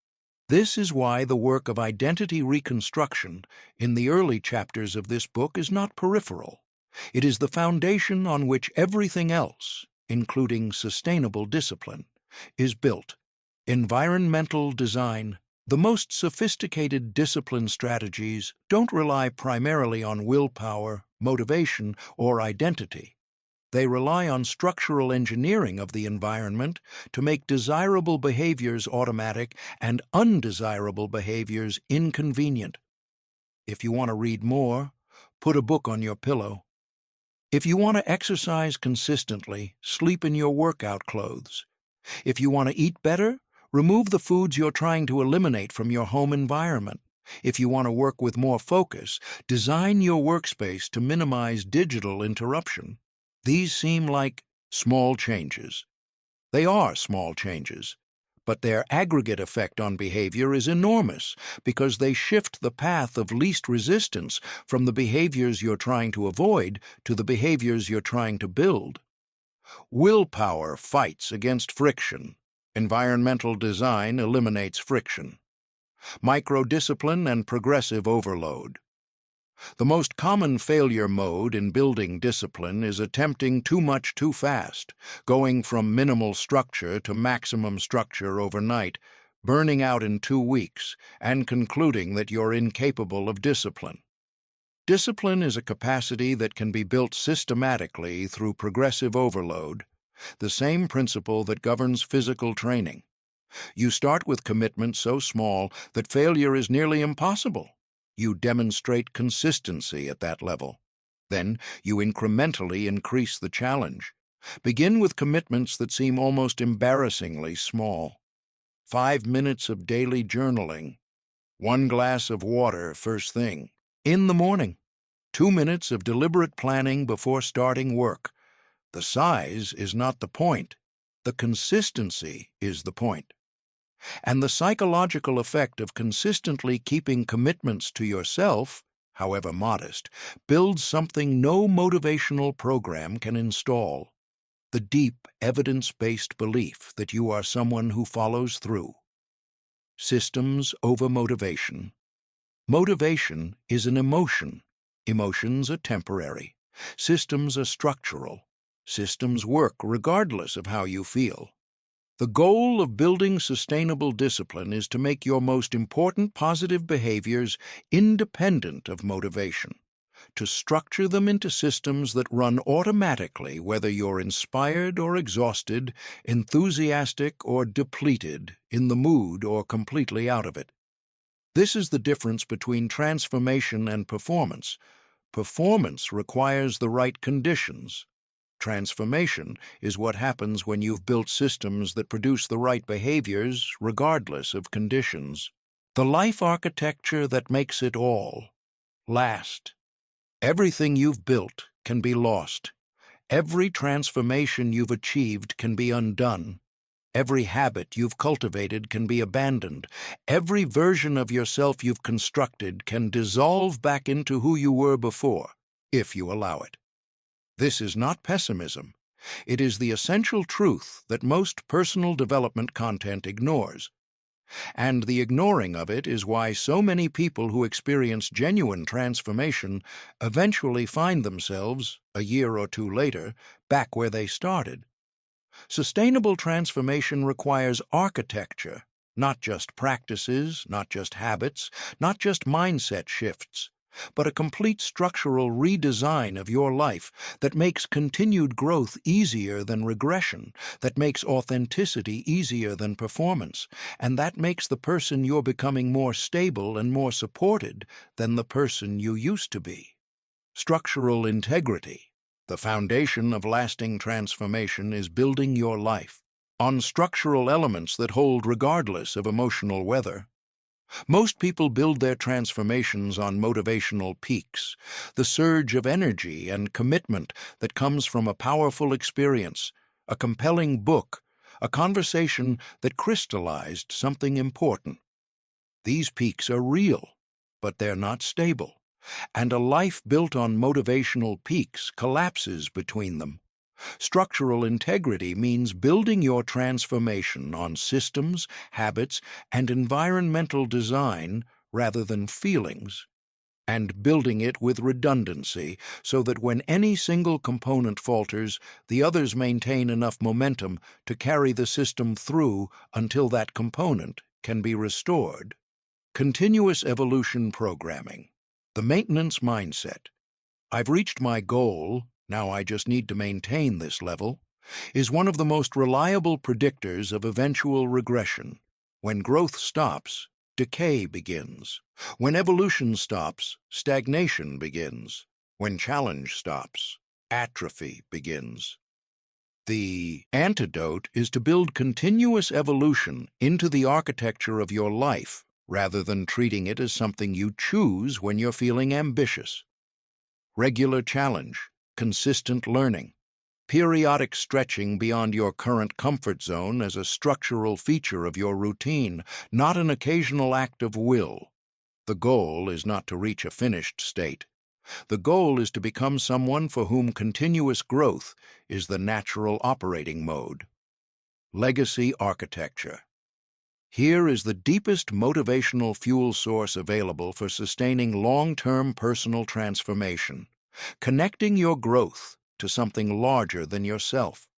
This is why the work of identity reconstruction in the early chapters of this book is not peripheral. It is the foundation on which everything else, including sustainable discipline, is built. Environmental design. The most sophisticated discipline strategies don't rely primarily on willpower, motivation, or identity. They rely on structural engineering of the environment to make desirable behaviors automatic and undesirable behaviors inconvenient. If you want to read more, put a book on your pillow. If you want to exercise consistently, sleep in your workout clothes. If you want to eat better, remove the foods you're trying to eliminate from your home environment. If you want to work with more focus, design your workspace to minimize digital interruption. These seem like small changes. They are small changes, but their aggregate effect on behavior is enormous because they shift the path of least resistance from the behaviors you're trying to avoid to the behaviors you're trying to build. Willpower fights against friction. Environmental design eliminates friction. Microdiscipline and progressive overload. The most common failure mode in building discipline is attempting too much too fast, going from minimal structure to maximum structure overnight, burning out in 2 weeks, and concluding that you're incapable of discipline. Discipline is a capacity that can be built systematically through progressive overload, the same principle that governs physical training. You start with commitment so small that failure is nearly impossible. You demonstrate consistency at that level. Then you incrementally increase the challenge. Begin with commitments that seem almost embarrassingly small. 5 minutes of daily journaling. 1 glass of water first thing in the morning. 2 minutes of deliberate planning before starting work. The size is not the point. The consistency is the point. And the psychological effect of consistently keeping commitments to yourself, however modest, builds something no motivational program can install: the deep, evidence-based belief that you are someone who follows through. Systems over motivation. Motivation is an emotion. Emotions are temporary. Systems are structural. Systems work regardless of how you feel. The goal of building sustainable discipline is to make your most important positive behaviors independent of motivation, to structure them into systems that run automatically whether you're inspired or exhausted, enthusiastic or depleted, in the mood or completely out of it. This is the difference between transformation and performance. Performance requires the right conditions. Transformation is what happens when you've built systems that produce the right behaviors regardless of conditions. The life architecture that makes it all last. Everything you've built can be lost. Every transformation you've achieved can be undone. Every habit you've cultivated can be abandoned. Every version of yourself you've constructed can dissolve back into who you were before, if you allow it. This is not pessimism. It is the essential truth that most personal development content ignores. And the ignoring of it is why so many people who experience genuine transformation eventually find themselves, a year or 2 later, back where they started. Sustainable transformation requires architecture, not just practices, not just habits, not just mindset shifts, but a complete structural redesign of your life that makes continued growth easier than regression, that makes authenticity easier than performance, and that makes the person you're becoming more stable and more supported than the person you used to be. Structural integrity. The foundation of lasting transformation is building your life on structural elements that hold regardless of emotional weather. Most people build their transformations on motivational peaks, the surge of energy and commitment that comes from a powerful experience, a compelling book, a conversation that crystallized something important. These peaks are real, but they're not stable, and a life built on motivational peaks collapses between them. Structural integrity means building your transformation on systems, habits, and environmental design rather than feelings, and building it with redundancy so that when any single component falters, the others maintain enough momentum to carry the system through until that component can be restored. Continuous evolution programming. The maintenance mindset. I've reached my goal, now I just need to maintain this level, is one of the most reliable predictors of eventual regression. When growth stops, decay begins. When evolution stops, stagnation begins. When challenge stops, atrophy begins. The antidote is to build continuous evolution into the architecture of your life, rather than treating it as something you choose when you're feeling ambitious. Regular challenge, consistent learning, periodic stretching beyond your current comfort zone as a structural feature of your routine, not an occasional act of will. The goal is not to reach a finished state. The goal is to become someone for whom continuous growth is the natural operating mode. Legacy architecture. Here is the deepest motivational fuel source available for sustaining long-term personal transformation, connecting your growth to something larger than yourself.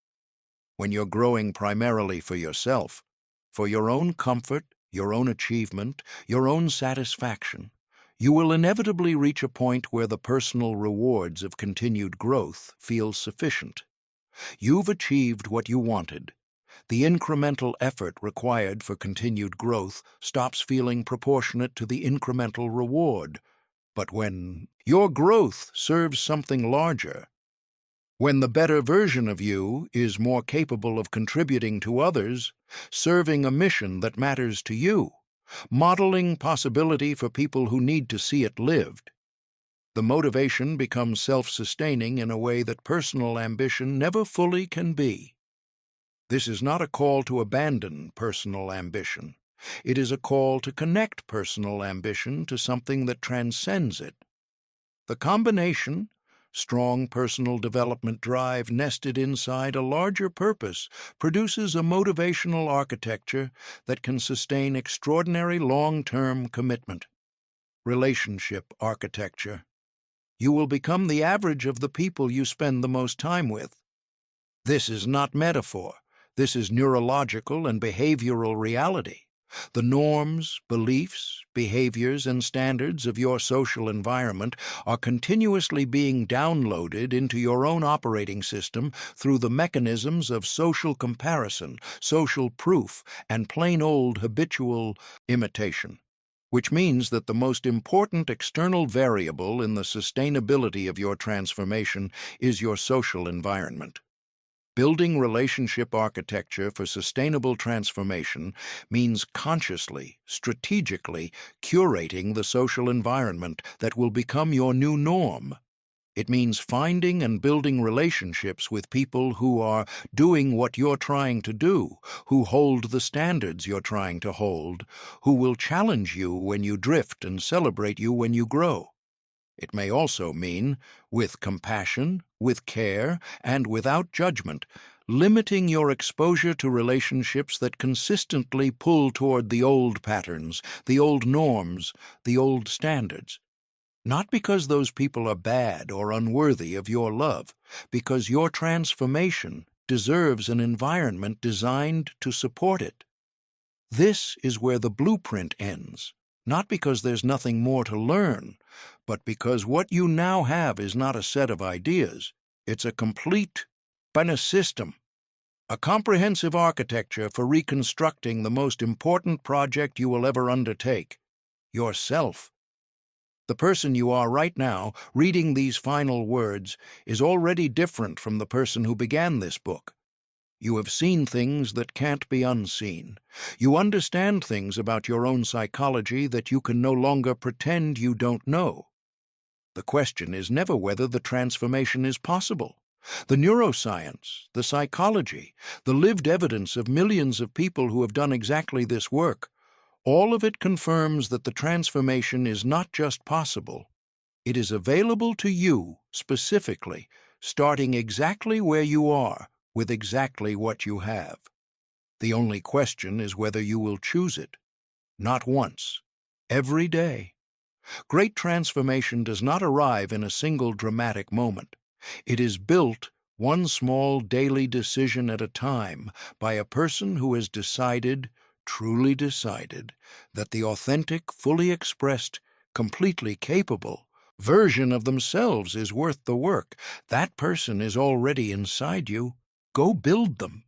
When you're growing primarily for yourself, for your own comfort, your own achievement, your own satisfaction, you will inevitably reach a point where the personal rewards of continued growth feel sufficient. You've achieved what you wanted. The incremental effort required for continued growth stops feeling proportionate to the incremental reward. But when your growth serves something larger, when the better version of you is more capable of contributing to others, serving a mission that matters to you, modeling possibility for people who need to see it lived, the motivation becomes self-sustaining in a way that personal ambition never fully can be. This is not a call to abandon personal ambition. It is a call to connect personal ambition to something that transcends it. The combination, strong personal development drive nested inside a larger purpose, produces a motivational architecture that can sustain extraordinary long-term commitment. Relationship architecture. You will become the average of the people you spend the most time with. This is not metaphor. This is neurological and behavioral reality. The norms, beliefs, behaviors, and standards of your social environment are continuously being downloaded into your own operating system through the mechanisms of social comparison, social proof, and plain old habitual imitation. Which means that the most important external variable in the sustainability of your transformation is your social environment. Building relationship architecture for sustainable transformation means consciously, strategically curating the social environment that will become your new norm. It means finding and building relationships with people who are doing what you're trying to do, who hold the standards you're trying to hold, who will challenge you when you drift and celebrate you when you grow. It may also mean, with compassion, with care, and without judgment, limiting your exposure to relationships that consistently pull toward the old patterns, the old norms, the old standards. Not because those people are bad or unworthy of your love, because your transformation deserves an environment designed to support it. This is where the blueprint ends, not because there's nothing more to learn, but because what you now have is not a set of ideas, it's a complete system, a comprehensive architecture for reconstructing the most important project you will ever undertake, yourself. The person you are right now, reading these final words, is already different from the person who began this book. You have seen things that can't be unseen. You understand things about your own psychology that you can no longer pretend you don't know. The question is never whether the transformation is possible. The neuroscience, the psychology, the lived evidence of millions of people who have done exactly this work, all of it confirms that the transformation is not just possible. It is available to you, specifically, starting exactly where you are, with exactly what you have. The only question is whether you will choose it. Not once. Every day. Great transformation does not arrive in a single dramatic moment. It is built one small daily decision at a time by a person who has decided, truly decided, that the authentic, fully expressed, completely capable, version of themselves is worth the work. That person is already inside you. Go build them.